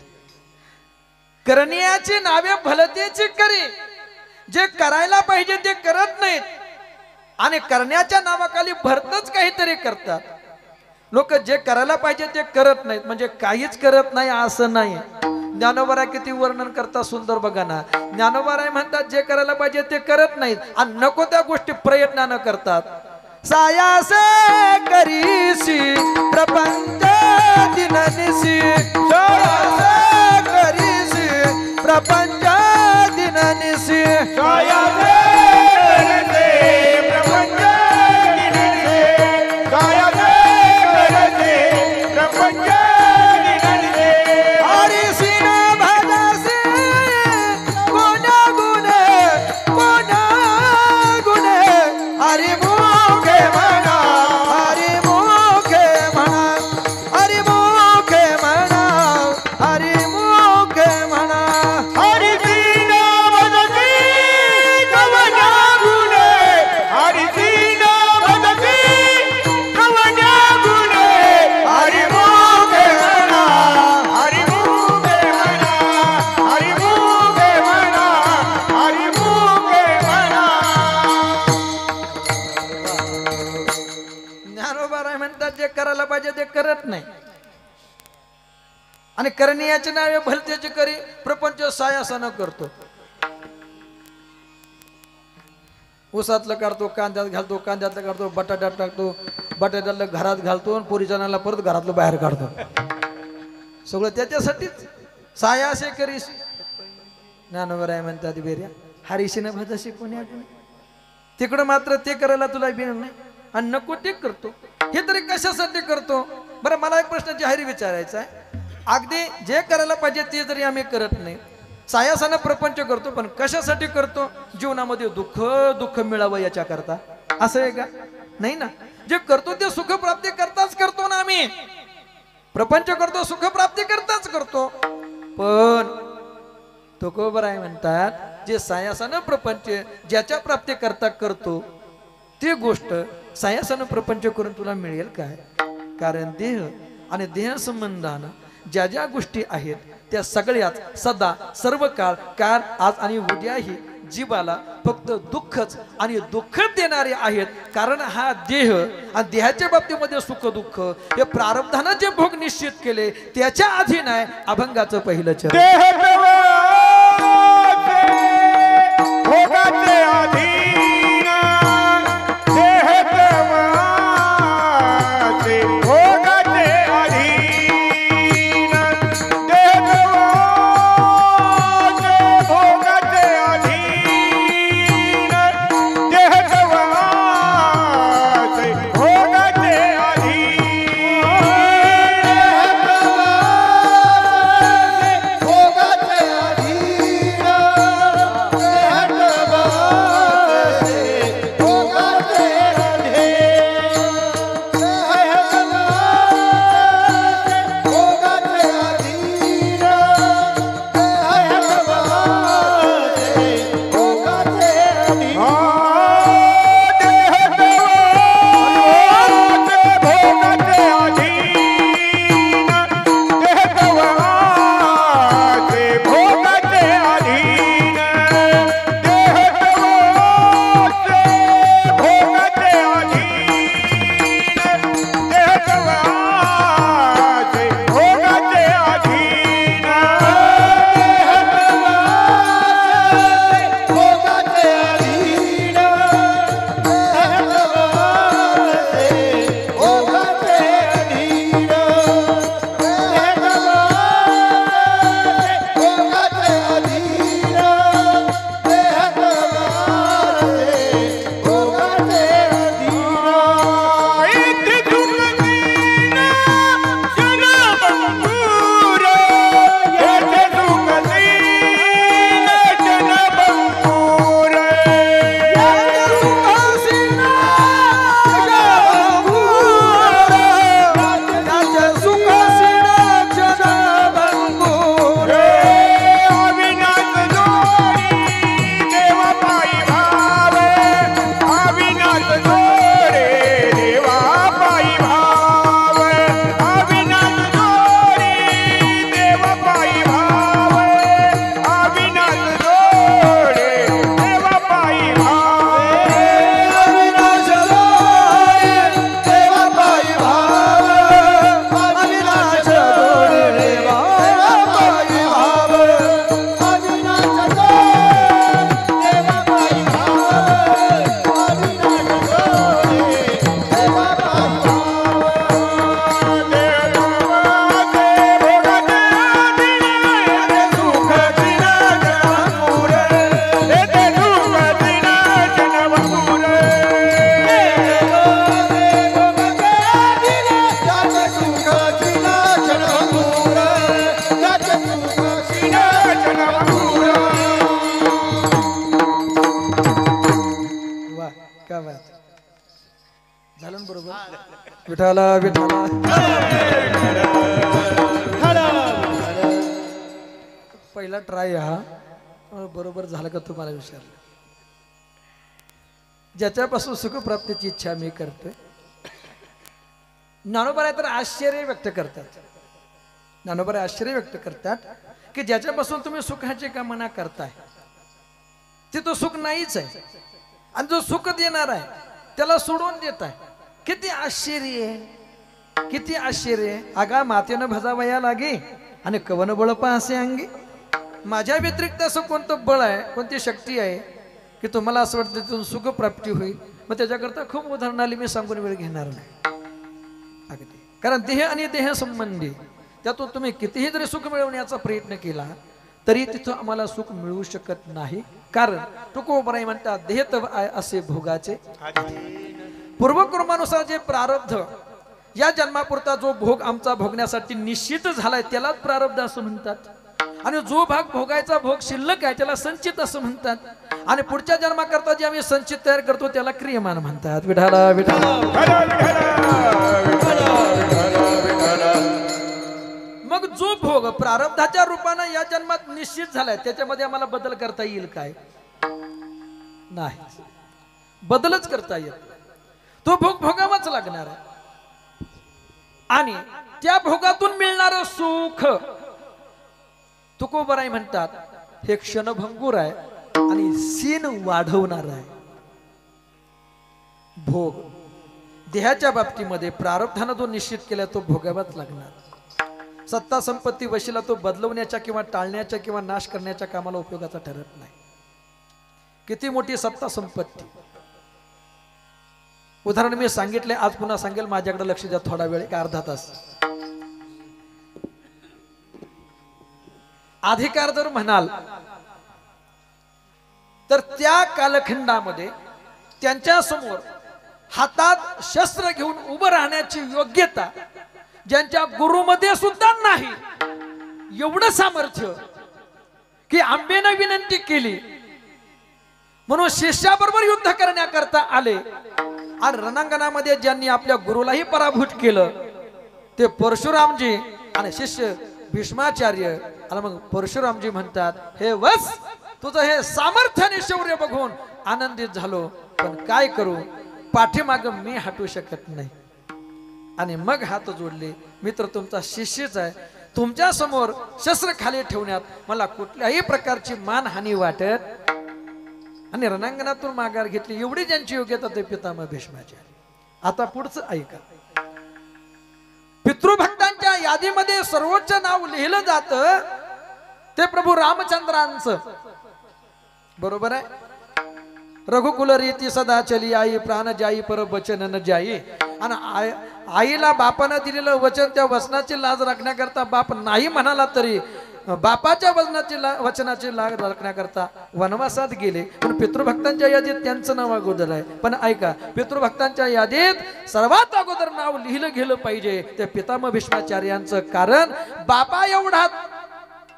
करण्याची नावे भलतेची करी. जे करायला पाहिजे ते करत नाहीत आणि करण्याच्या नावाखाली भरतच काहीतरी करतात. लोक जे करायला पाहिजे ते करत नाहीत, म्हणजे काहीच करत नाही असं नाही. ज्ञानोबा किती वर्णन करतात सुंदर बघा ना. ज्ञानोबा म्हणतात जे करायला पाहिजे ते करत नाहीत आणि नको त्या गोष्टी प्रयत्नानं करतात. सायासे करीसी प्रपंच दिननिसी, सायासे करीसी प्रपंच दिननिसी, सायासे करते प्रपंच दिननिसी, सायासे करते प्रपंच दिननिसी. हरिसी न भजसी कोणा गुणे, कोणा गुणे. हरि मुखे म्हणा, हरि मुखे म्हणा, हरि मुखे म्हणा, हरि मुखे म्हणा. हरिसी न भजसी कवना गुणे, हरिसी न भजसी कवना गुणे. हरि मुखे म्हणा, हरि मुखे म्हणा, हरि मुखे म्हणा, हरि मुखे म्हणा. ज्ञानोबा राय म्हणतात जे करायला पाहिजे ते करत नाही आणि करण्याचे नावे भलतेचे करी प्रपंच सायासानं करतो. ऊसातलं काढतो, कांद्यात घालतो, कांद्यातलं काढतो, बटाट्यात टाकतो, बटाट्यातलं घरात घालतो आणि पोरीजानाला परत घरातलं बाहेर काढतो. सगळं त्याच्यासाठीच. सायासे करीस. ज्ञानोबा राय म्हणतात बेर्या हरिशीनं भजशी कोण्या गुणे. तिकडं मात्र ते करायला तुला वेळ नाही आणि नको ते करतो. हे तरी कशासाठी करतो? बरं, मला एक प्रश्न जाहीर विचारायचा आहे. अगदी जे करायला पाहिजे ते जरी आम्ही करत नाही, सायासानं प्रपंच करतो, पण कशासाठी करतो? जीवनामध्ये दुःख दुःख मिळावं याच्या करता. असं आहे का? नाही ना. जे करतो ते सुख प्राप्ती करताच करतो ना. आम्ही प्रपंच करतो सुख प्राप्ती करताच करतो. पण तुकोबा आहे म्हणतात जे सायासानं प्रपंच ज्याच्या प्राप्ती करता करतो ती गोष्ट सायासानं प्रपंच करून तुला मिळेल काय? कारण देह आणि देह संबंधानं ज्या ज्या गोष्टी आहेत त्या सगळ्याच सदा सर्व काळ काल आज आणि उद्याही जीवाला फक्त दुःखच आणि दुःख देणारे आहेत. कारण हा देह आणि देहाच्या बाबतीमध्ये सुख दुःख हे प्रारब्धानं जे भोग निश्चित केले त्याच्या अधीन आहे अभंगाचं पहिलं चरण. देह भोगाचे अधीन, देह प्रवाचे भोगाचे अधीन, देह प्रवाचे भोगाचे अधीन, देह प्रवाचे भोगाचे अधीन, देह प्रवाचे भोगाचे विठाला विठाला पहिला ट्राय हा बरोबर झालं का तुम्हाला विचारलं. ज्याच्यापासून सुखप्राप्तीची इच्छा मी करतोय. ज्ञानोबा तर आश्चर्य व्यक्त करतात. ज्ञानोबा आश्चर्य व्यक्त करतात की ज्याच्यापासून तुम्ही सुखाची कामना करताय ते तो सुख नाहीच आहे आणि जो सुख देणार आहे त्याला सोडून देत आहे. किती आश्चर्य आहे, किती आश्चर्य आहे. आगा मातेनं भजावया लागे आणि कवन बळ पासे अंगी. माझ्या व्यतिरिक्त असं कोणतं बळ आहे, कोणती शक्ती आहे की तुम्हाला असं वाटतं तिथून सुख प्राप्ती होईल. मग त्याच्याकरता खूप उदाहरणं आली, मी सांगून वेळ घेणार नाही अगदी. कारण देह आणि देह संबंधी त्यातून तुम्ही कितीही जरी सुख मिळवण्याचा प्रयत्न केला तरी तिथं आम्हाला सुख मिळू शकत नाही. कारण तुकोबराई म्हणतात देह तव असे भोगाचे. पूर्वकर्मानुसार जे प्रारब्ध या जन्मापुरता जो भोग आमचा भोगण्यासाठी निश्चित झालाय त्यालाच प्रारब्ध असं म्हणतात. आणि जो भाग भोगायचा भोग शिल्लक आहे त्याला संचित असं म्हणतात. आणि पुढच्या जन्माकरता जे आम्ही संचित तयार करतो त्याला क्रियमान म्हणतात. विठाला विठाला. मग जो भोग प्रारब्धाच्या रूपाने या जन्मात निश्चित झालाय त्याच्यामध्ये आम्हाला बदल करता येईल काय? नाही, बदलच करता येईल. तो भोग भोगावाच लागणार आहे. आणि त्या भोगातून मिळणारं सुख तुकोबराई म्हणतात हे क्षणभंगूर आहे आणि सीन वाढवणार आहे. भोग देहाच्या बाबतीमध्ये प्रारब्धानं जो निश्चित केला तो भोगावाच लागणार. सत्ता संपत्ती वशीला तो बदलवण्याच्या किंवा टाळण्याच्या किंवा नाश करण्याच्या कामाला उपयोगाचा ठरत नाही. किती मोठी सत्ता संपत्ती. उदाहरण मी सांगितले, आज पुन्हा सांगेल, माझ्याकडे लक्ष द्या थोडा वेळ, एक अर्धा तास. अधिकार जर म्हणाल तर त्या कालखंडामध्ये त्यांच्या समोर हातात शस्त्र घेऊन उभं राहण्याची योग्यता ज्यांच्या गुरुमध्ये सुद्धा नाही, एवढं सामर्थ्य की आंबेनं विनंती केली म्हणून शिष्याबरोबर युद्ध करण्याकरता आले. आणि रणांगणामध्ये ज्यांनी आपल्या गुरुलाही पराभूत केलं ते परशुरामजी आणि शिष्य भीष्माचार्य. आणि मग परशुरामजी म्हणतात हे वस तुझं हे सामर्थ्य आणि शौर्य बघून आनंदित झालो, पण काय करू, पाठीमाग मी हटू शकत नाही. आणि मग हात जोडले, मित्र तुमचा शिष्यच आहे, तुमच्या समोर शस्त्र खाली ठेवण्यात मला कुठल्याही प्रकारची मानहानी वाटत. आणि रणांगणातून माघार घेतली. एवढी ज्यांची योग्यता ते पितामह भीष्माचार्य. आता पुढचं ऐका. पितृभक्तांच्या यादीमध्ये सर्वोच्च नाव लिहिलं जातं ते प्रभू रामचंद्रांचं. बरोबर आहे. रघुकुल रीती सदा चली आई, प्राण जाई पर वचन न जाई. आणि आईला बापानं दिलेलं वचन, त्या वचनाची लाज राखण्याकरता बाप नाही म्हणाला तरी बापाच्या वचनाची लाज राखण्याकरता वनवासात गेले. पण पितृभक्तांच्या यादीत त्यांचं नाव अगोदर आहे. पण ऐका, पितृभक्तांच्या यादीत सर्वात अगोदर नाव लिहिलं गेलं पाहिजे ते पितामह भीष्माचार्यांचं. कारण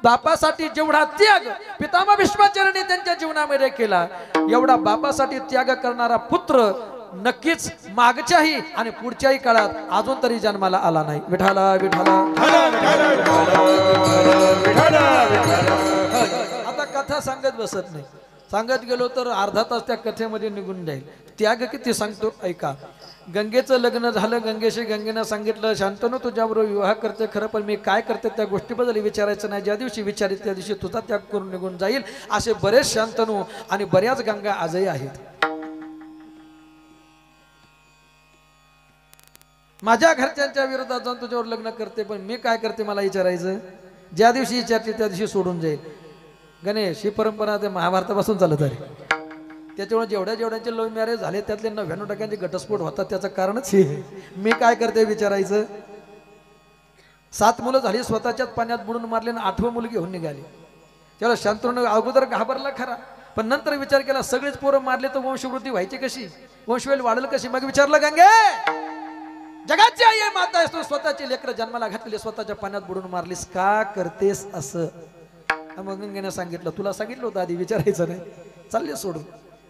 बापासाठी जेवढा त्याग पितामह भीष्माचार्यांनी त्यांच्या जीवनामध्ये केला, एवढा बापासाठी त्याग करणारा पुत्र नक्कीच मागच्याही आणि पुढच्याही काळात अजून तरी जन्माला आला नाही. विठाला विठाला. आता कथा सांगत बसत नाही, सांगत गेलो तर अर्धा तास त्या कथेमध्ये निघून जाईल. त्याग किती सांगतो ऐका. गंगेचं लग्न झालं, गंगेनं सांगितलं शांतनु तुझ्याबरोबर विवाह करते खरं, पण मी काय करते त्या गोष्टीबद्दल विचारायचं नाही, ज्या दिवशी विचारित त्या दिवशी तुझा त्याग करून निघून जाईल. असे बरेच शांतनु आणि बऱ्याच गंगा आजही आहेत. माझ्या घरच्यांच्या विरोधात जाऊन तुझ्यावर लग्न करते, पण मी काय करते मला विचारायचं, ज्या दिवशी विचारते त्या दिवशी सोडून जाईल. गणेश ही परंपरा ते महाभारतापासून चालत आहे. त्याच्यामुळे जेवढ्यांचे लव्ह मॅरेज झाले त्यातले 99% घटस्फोट होतात. त्याचं कारणच हे. मी काय करते विचारायचं. 7 मुलं झाली, स्वतःच्याच पाण्यात बुडून मारले आणि 8वं मुलगी घेऊन निघाली. त्याला शांतनु अगोदर घाबरला खरा, पण नंतर विचार केला सगळेच पोरं मारले तर वंशवृद्धी व्हायची कशी, वंशवेल वाढेल कशी. मग विचारलं गंगे जगाची आई आहे, माता आहेस, तू स्वतःची लेकरं जन्माला घातलेली स्वतःच्या पाण्यात बुडून मारलीस, का करतेस असं. मग गंगेनं सांगितलं तुला सांगितलं होतं आधी विचारायचं नाही, चालले सोडून.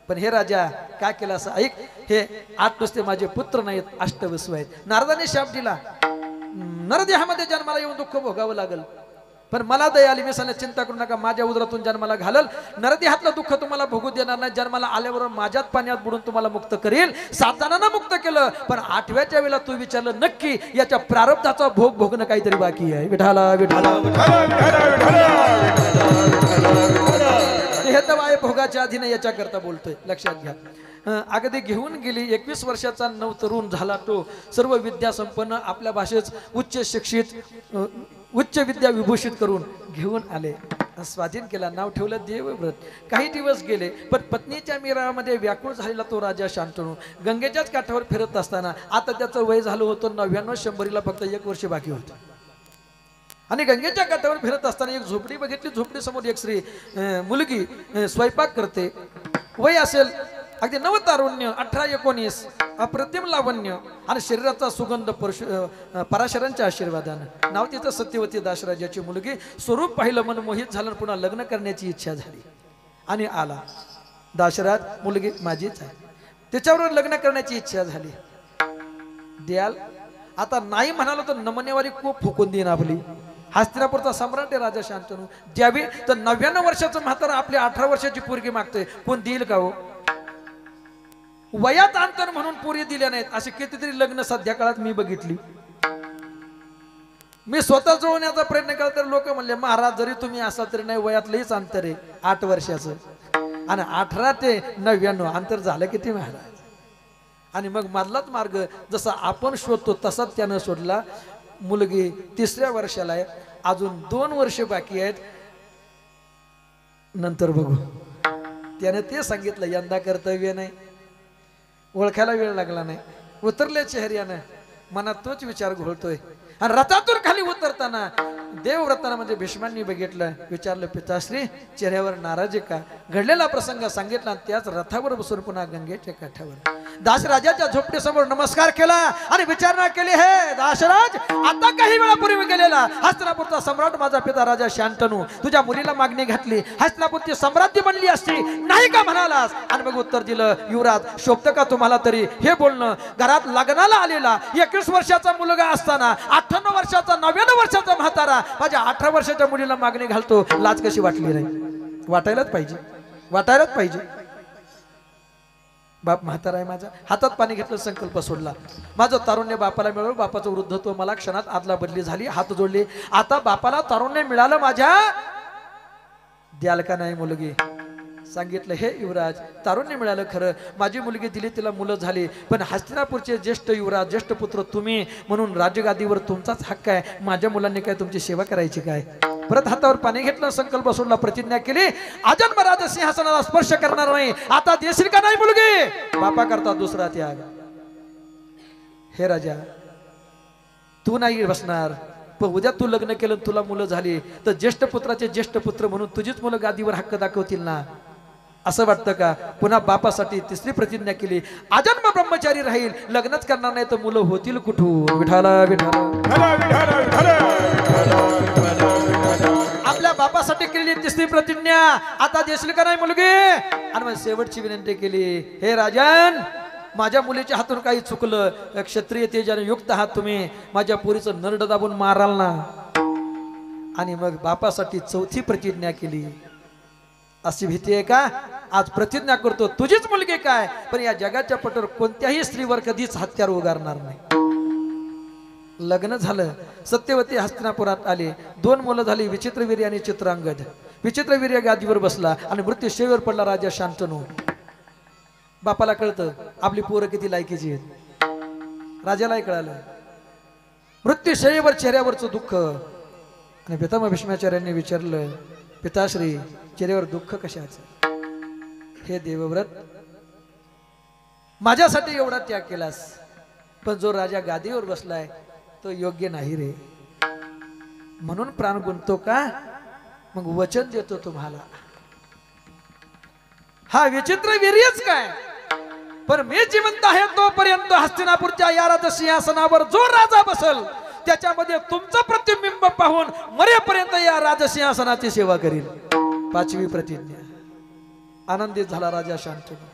पण हे राजा काय केलं असं ऐक, हे 8 नुसते माझे पुत्र नाहीत 8 आहेत. नारदाने शाप दिला, नरदेहामध्ये जन्माला येऊन दुःख भोगावं लागल, पण मला दया आली. मी सांगितलं चिंता करू नका, माझ्या उदरातून जन्माला घालल, नरदेहातलं दुःख तुम्हाला भोगू देणार नाही. जन्माला आल्यावर माझ्याच पाण्यात बुडून तुम्हाला मुक्त करेल. 7 जणांना मुक्त केलं, पण 8व्याच्या वेळेला तू विचारलं नक्की याच्या प्रारब्धाचा भोग भोगणं काहीतरी बाकी आहे. विठाला विठाला हे तर आहे भोगाच्या अधीने याच्या करता बोलतोय, लक्षात घ्या. अगदी घेऊन गेली. 21 वर्षाचा नवतरुण झाला तो, सर्व विद्या संपन्न, आपल्या भाषेत उच्च शिक्षित, उच्च विद्या विभूषित करून घेऊन आले, स्वाधीन केला. नाव ठेवलं देवव्रत. काही दिवस गेले, पण पत्नीच्या मिरामध्ये व्याकुळ झालेला तो राजा शांतनू गंगेच्याच काठावर फिरत असताना, आता त्याचं वय झालं होतं 99-100ला, फक्त 1 वर्ष बाकी होतं. आणि गंगेच्या काठावर फिरत असताना एक झोपडी बघितली. झोपडी समोर एक स्त्री मुलगी स्वयंपाक करते. वय असेल अगदी नवतारुण्य, 18-19, अप्रतिम लावण्य आणि शरीराचा सुगंध पराशरांच्या आशीर्वादानं. नाव तिचं सत्यवती, दाशराजाची मुलगी. स्वरूप पाहिलं, मन मोहित झालं, पुन्हा लग्न करण्याची इच्छा झाली आणि आला. दाशराज मुलगी माझीच आहे, त्याच्याबरोबर लग्न करण्याची इच्छा झाली. द्याल आता नाही म्हणालो तर नमनेवारी खूप फुकून देईन आपली. हस्तिनापूरचा सम्राट आहे राजा शांतनू. द्यावी तर 99 वर्षाचं म्हातारा आपली 18 वर्षाची पोरगी मागतोय, कोण देईल का हो? वयात अंतर म्हणून पोरी दिल्या नाहीत अशी कितीतरी लग्न सध्या काळात मी बघितली. मी स्वतः जुळवण्याचा प्रयत्न केला तर लोक म्हणले महाराज जरी तुम्ही असाल तरी नाही, वयात लईच अंतर आहे 8 वर्षाचं, आणि 18 ते 99 अंतर झालं किती महाराज. आणि मग मधलाच मार्ग जसा आपण शोधतो तसाच त्यानं शोधला. मुलगी 3ऱ्या वर्षाला आहे, अजून 2 वर्ष बाकी आहेत, नंतर बघू. त्याने ते सांगितलं, यंदा कर्तव्य नाही. ओळखायला वेळ लागला नाही. उतरले चेहऱ्यानं, मनात तोच विचार घोळतोय. आणि रथातून खाली उतरताना देवव्रतानं म्हणजे भीष्मांनी बघितलं, विचारलं पिताश्री चेहऱ्यावर नाराजी का? घडलेला प्रसंग सांगितला. त्याच रथावर बसून पुन्हा गंगेच्या काठावर दासराजाच्या झोपडीसमोर नमस्कार केला आणि विचारणा केली, हे दासराज, आता काही वेळापूर्वी गेलेला हस्तिनापूरचा सम्राट माझा पिता राजा शांतनू तुझ्या मुलीला मागणी घातली, हस्तिनापूरची सम्राज्ञी बनली असती, नाही का म्हणालास? आणि मग उत्तर दिलं, युवराज शोभतं का तुम्हाला तरी हे बोलणं? घरात लग्नाला आलेला 21 वर्षाचा मुलगा असताना 58 वर्षाचा 99 वर्षाचा म्हातारा माझ्या 18 वर्षाच्या मुलीला मागणी घालतो, लाज कशी वाटली नाही? वाटायलाच पाहिजे, वाटायलाच पाहिजे. बाप म्हातारा आहे माझा, हातात पाणी घेतलं, संकल्प सोडला. माझं तारुण्य बापाला मिळालं, बापाचं वृद्धत्व मला क्षणात आदला बदली झाली, हात जोडले. आता बापाला तारुण्य मिळालं माझ्या, द्याल का नाही मुलगी? सांगितलं, हे युवराज तारुण्य मिळालं खरं, माझी मुलगी दिली, तिला मुलं झाली, पण हस्तिनापूरचे ज्येष्ठ युवराज, ज्येष्ठ पुत्र तुम्ही म्हणून राजगादीवर तुमचाच हक्क आहे, माझ्या मुलांनी काय तुमची सेवा करायची काय? परत हातावर पाणी घेतलं, संकल्प सोडला, प्रतिज्ञा केली, अजन्म राज सिंहासनाला स्पर्श करणार नाही. आता देशील का नाही मुलगी? बापा करता दुसरा त्याग. हे राजा तू नाही बसणार, पण उद्या तू लग्न केलं, तुला मुलं झाली तर ज्येष्ठ पुत्राचे ज्येष्ठ पुत्र म्हणून तुझीच मुलं गादीवर हक्क दाखवतील ना? असं वाटतं का? पुन्हा बापासाठी 3री प्रतिज्ञा केली, अजन्म ब्रह्मचारी राहील, लग्नच करणार नाही तर मुलं होतील कुठून? विठाला विठाला. आपल्या बापासाठी केलेली 3री प्रतिज्ञा, आता देशील का नाही मुलगी? आणि मग शेवटची विनंती केली, हे राजन, माझ्या मुलीच्या हातून काही चुकलं, क्षत्रिय तेजाने युक्त आहात तुम्ही, माझ्या पोरीचं नरड दाबून माराल ना? आणि मग बापासाठी 4थी प्रतिज्ञा केली. अशी भीती आहे का? आज प्रतिज्ञा करतो, तुझीच मुलगी काय, पण या जगाच्या पटावर कोणत्याही स्त्रीवर कधीच हत्यार उगारणार नाही. लग्न झालं, सत्यवती हस्तिनापुरात आली, 2 मुलं झाली, विचित्रवीर्य आणि चित्रांगद. विचित्रवीर्य गादीवर बसला आणि मृत्यू शेवेवर पडला राजा शांतनू. बापाला कळतं आपली पोरं किती लायकीची आहेत, राजालाही कळालं. मृत्यू शयेवर चेहऱ्यावरचं दुःख. आणि पितामह भीष्माचार्यांनी विचारलं, पिताश्री चेहऱ्यावर दुःख कशाचं? हे देवव्रत, माझ्यासाठी एवढा त्याग केलास, पण जो राजा गादीवर बसलाय तो योग्य नाही रे, म्हणून प्राण गुंततो का? मग वचन देतो तुम्हाला, हा विचित्र वीर्यच काय, पण मी जिवंत आहे तोपर्यंत हस्तिनापूरच्या या राजसिंहासनावर जो राजा बसल त्याच्यामध्ये तुमचं प्रतिबिंब पाहून मरेपर्यंत या राजसिंहासनाची सेवा करील. 5वी प्रतिज्ञा. आनंदित झाला राजा शांतनू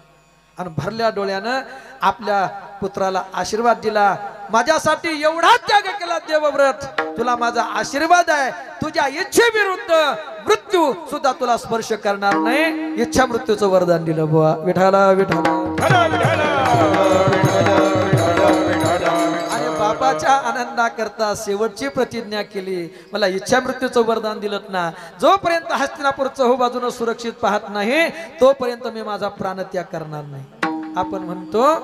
आणि भरल्या डोळ्यानं आपल्या पुत्राला आशीर्वाद दिला. माझ्यासाठी एवढा त्याग केला देवव्रत, तुला माझा आशीर्वाद आहे. तुझ्या इच्छेविरुद्ध मृत्यू सुद्धा तुला स्पर्श करणार नाही. इच्छा मृत्यूचं वरदान दिलं बुवा. विठाला विठाला. आणि बापाच्या आनंदाकरता शेवटची प्रतिज्ञा केली, मला इच्छा मृत्यूचं वरदान दिलं ना, जोपर्यंत हस्तिनापूर चहूबाजूनं सुरक्षित पाहत नाही तोपर्यंत मी माझा प्राणत्याग करणार नाही. आपण म्हणतो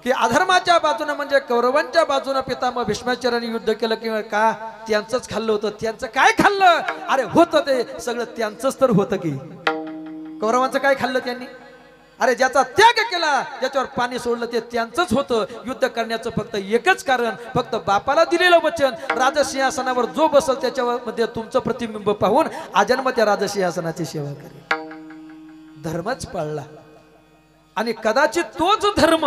की अधर्माच्या बाजूने म्हणजे कौरवांच्या बाजूने पितामह भीष्माचार्यांनी युद्ध केलं किंवा का त्यांचंच खाल्लं होतं. त्यांचं काय खाल्लं? अरे होतं ते सगळं त्यांचंच तर होतं की. कौरवांचं काय खाल्लं त्यांनी? अरे ज्याचा त्याग केला, ज्याच्यावर पाणी सोडलं ते त्यांचंच होतं. युद्ध करण्याचं फक्त एकच कारण, फक्त बापाला दिलेलं वचन, राजसिंहासनावर जो बसल त्याच्यावर मध्ये तुमचं प्रतिबिंब पाहून आजन्म त्या राजसिंहासनाची सेवा करेल. धर्मच पाळला आणि कदाचित तोच धर्म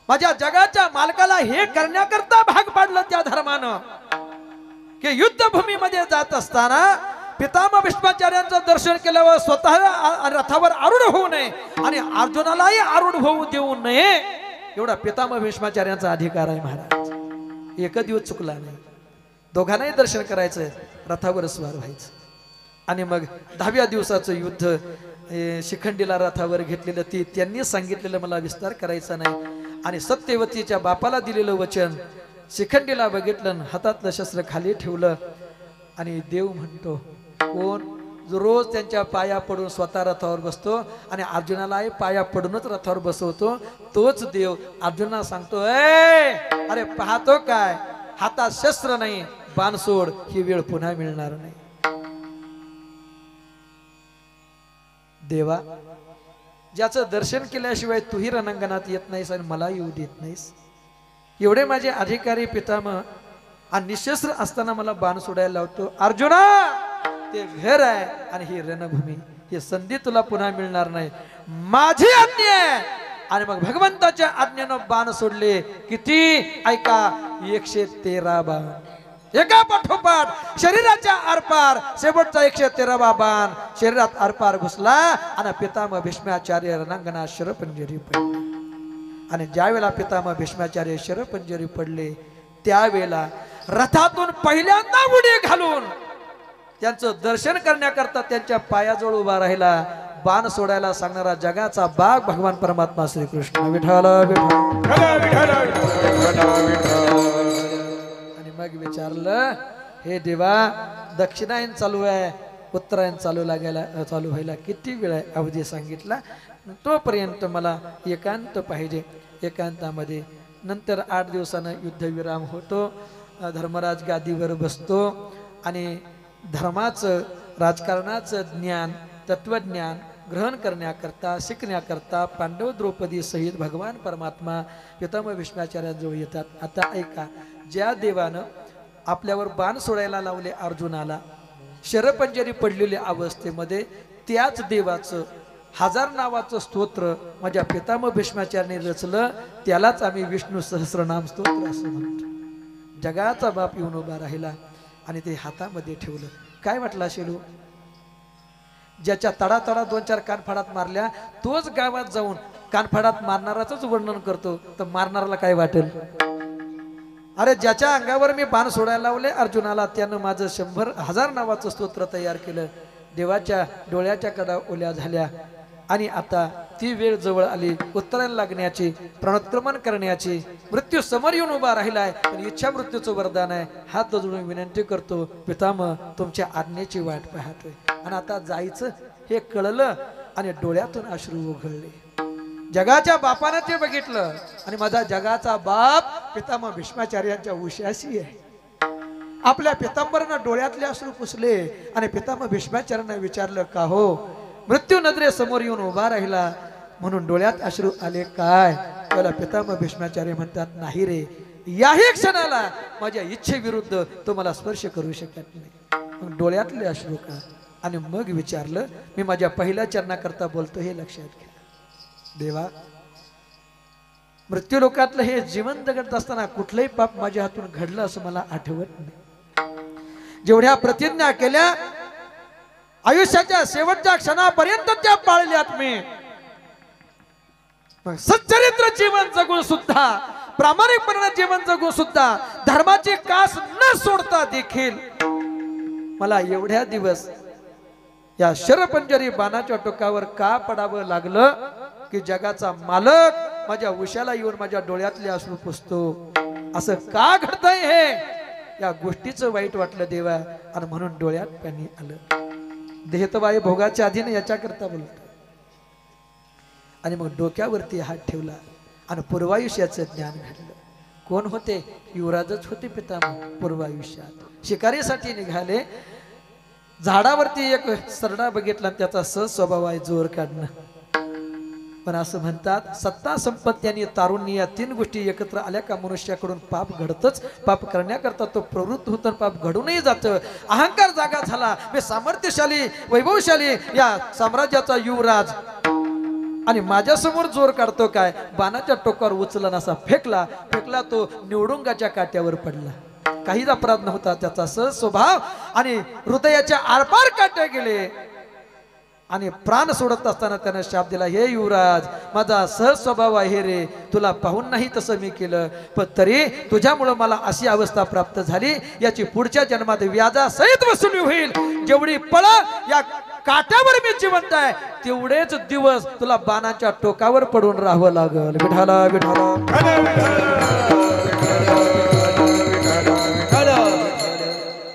माझ्या जगाच्या मालकाला हे करण्याकरता भाग पाडलं त्या धर्मानं की युद्धभूमीमध्ये जात असताना पितामह भीष्माचार्यांचं दर्शन केल्यावर स्वतः रथावर आरूढ होऊ नये आणि अर्जुनालाही आरूढ होऊ देऊ नये एवढा पितामह भीष्माचार्यांचा अधिकार आहे महाराज. एक दिवस चुकला नाही. दोघांनाही दर्शन करायचं, रथावर स्वार व्हायचं. आणि मग 10व्या दिवसाचं युद्ध शिखंडीला रथावर घेतलेलं ती त्यांनी सांगितलेलं मला विस्तार करायचा नाही. आणि सत्यवतीच्या बापाला दिलेलं वचन शिखंडीला बघितलं, हातातलं शस्त्र खाली ठेवलं आणि देव म्हणतो कोण जो रोज त्यांच्या पाया पडून स्वतः रथावर बसतो आणि अर्जुनालाही पाया पडूनच रथावर बसवतो, तोच देव अर्जुनाला सांगतो, अरे पाहतो काय, हातात शस्त्र नाही, बाण सोड, ही वेळ पुन्हा मिळणार नाही. देवा, ज्याचं दर्शन केल्याशिवाय तूही रणांगणात येत नाहीस आणि मला येऊ देत नाहीस, एवढे माझे अधिकारी पितामह आणि निशस्त्र असताना मला बाण सोडायला लावतो. अर्जुना, ते घर आहे आणि ही रणभूमी, ही संधी तुला पुन्हा मिळणार नाही, माझी आज्ञा आहे. आणि मग भगवंताच्या आज्ञेनं बाण सोडले. किती? ऐका, 113 बाण एका पाठोपाठ शरीराच्या आरपार. शेवटचा 113वा बाण शरीरात आरपार घुसला आणि पितामह भीष्माचार्य रणांगणात शरपंजरी पडले. आणि ज्या वेळेला पितामह भीष्माचार्य शरपंजरी पडले त्यावेळेला रथातून पहिल्यांदा उडी घालून त्यांचं दर्शन करण्याकरता त्यांच्या पायाजवळ उभा राहिला बाण सोडायला सांगणारा जगाचा बाग भगवान परमात्मा श्रीकृष्ण. विठ्ठल आणि मग विचारलं, हे देवा, दक्षिणायन चालू आहे, उत्तरायण चालू व्हायला किती वेळ आहे? अवधी सांगितला. तोपर्यंत मला एकांत पाहिजे. एकांतामध्ये नंतर 8 दिवसानं युद्धविराम होतो. धर्मराज गादीवर बसतो आणि धर्माचं, राजकारणाचं ज्ञान, तत्वज्ञान ग्रहण करण्याकरता, शिकण्याकरता पांडव द्रौपदी सहित भगवान परमात्मा पितामह भीष्माचार्यांजवळ येतात. आता ऐका, ज्या देवानं आपल्यावर बाण सोडायला लावले अर्जुनाला शरपंजरी पडलेल्या अवस्थेमध्ये, त्याच देवाचं 1000 नावाचं स्तोत्र माझ्या पितामह भीष्माचार्यांनी रचलं. त्यालाच आम्ही विष्णू सहस्रनाम स्तोत्र असं म्हणतो. जगाचा बाप येऊन उभा राहिला आणि ते हातामध्ये ठेवलं. काय वाटलं असेल? ज्याच्या तडातडा 2-4 कानफाडात मारल्या तोच गावात जाऊन कानफाडात मारणाराच वर्णन करतो, तर मारणाराला काय वाटेल? अरे ज्याच्या अंगावर मी बाण सोडायला लावले अर्जुनाला, त्यानं माझं 100,000 नावाचं स्तोत्र तयार केलं. देवाच्या डोळ्याच्या कडा ओल्या झाल्या आणि आता ती वेळ जवळ आली उत्तरायण लागण्याची, प्रणोत्क्रमण करण्याची. मृत्यू समोर येऊन उभा राहिलाय, पण इच्छा मृत्यूचं वरदान आहे. हात जोडून विनंती करतो, पितामह, तुमच्या आज्ञेची वाट पाहतोय. आणि आता जायचं हे कळलं आणि डोळ्यातून अश्रू उघळले. जगाच्या बापानं ते बघितलं आणि माझा जगाचा बाप पितामह भीष्माचार्यांच्या उशाशी आहे. आपल्या पितांबरानं डोळ्यातले अश्रू पुसले आणि पितामह भीष्माचार्यांना विचारलं, का हो मृत्यू नजरे समोर येऊन उभा राहिला म्हणून डोळ्यात अश्रू आले काय? त्याला पितामह भीष्माचार्य म्हणतात, नाही रे, याही क्षणाला माझ्या इच्छेविरुद्ध तो मला स्पर्श करू शकत नाही. मग डोळ्यातले अश्रू का? आणि मग विचारलं, मी माझ्या पहिल्या चरणाकरता बोलतो हे लक्षात घ्या. देवा, मृत्यू लोकातलं हे जीवन जगत असताना कुठलंही पाप माझ्या हातून घडलं असं मला आठवत नाही. जेवढ्या प्रतिज्ञा केल्या आयुष्याच्या शेवटच्या क्षणापर्यंत त्या पाळल्यात मी. मग सच्चरित्र जीवन जगून सुद्धा, प्रामाणिकपणे जीवन जगून सुद्धा, धर्माची कास न सोडता देखील मला एवढ्या दिवस या शरपंजरी बाणाच्या टोकावर का पडावं लागलं की जगाचा मालक माझ्या उशाला येऊन माझ्या डोळ्यातले अश्रू पुसतो. असं का घडतंय हे, या गोष्टीचं वाईट वाटलं देवा, आणि म्हणून डोळ्यात पाणी आलं. देहतवाय भोगाच्या अधीन याच्याकरता बोलतो. आणि मग डोक्यावरती हात ठेवला आणि पूर्वायुष्याचं ज्ञान घडलं. कोण होते? युवराजच होते पितामह. पूर्वायुष्यात शिकारीसाठी निघाले. झाडावरती एक सरडा बघितला, त्याचा स्वभाव आहे जोर काढणं. पण असं म्हणतात सत्ता, संपत्ती आणि तारुण्य या तीन गोष्टी एकत्र आल्या का मनुष्याकडून पाप घडतच. पाप करण्याकरता तो प्रवृत्त होतो, पाप घडूनही जातं. अहंकार जागा झाला. मी सामर्थ्यशाली, वैभवशाली या साम्राज्याचा युवराज, आणि माझ्या समोर जोर काढतो काय? बाणाच्या टोकावर उचलला, असा फेकला. तो निवडुंगाच्या काट्यावर पडला. काहीच अपराध नव्हता त्याचा. सहज स्वभाव आणि हृदयाच्या आरपार काटे गेले. आणि प्राण सोडत असताना त्याने शाप दिला, हे युवराज, माझा सहज स्वभाव आहे रे, तुला पाहून नाही तसं मी केलं, पण तरी तुझ्यामुळं मला अशी अवस्था प्राप्त झाली, याची पुढच्या जन्मात व्याजासहित वसुली होईल. जेवढी पळ या काट्यावर मी जिवंत आहे, तेवढेच दिवस तुला बाणाच्या टोकावर पडून राहावं लागल. विठाला विठाला.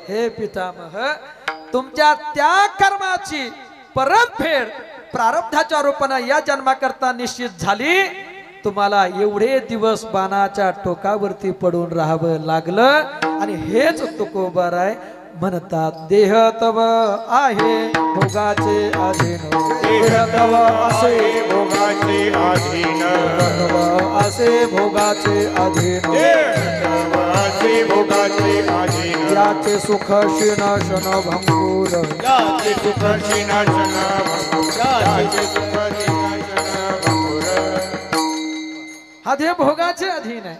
हे पितामह, तुमच्या त्या कर्माची परतफेड प्रारब्धाच्या रूपाने या जन्माकरता निश्चित झाली. तुम्हाला एवढे दिवस बाणाच्या टोकावरती पडून राहावं लागलं. आणि हेच तुकोबार आहे म्हणतात, देह तव आहे भोगाचे अधीन, देह तव असे भोगाचे अधीन, असे भोगाचे अधीन, असे भोगाचे अधीन, याचे सुख क्षीण क्षण भंगूर, याचे सुख क्षीण क्षण भंगूर, याचे सुख क्षीण क्षण भंगूर. हा देह भोगाचे अधीन आहे.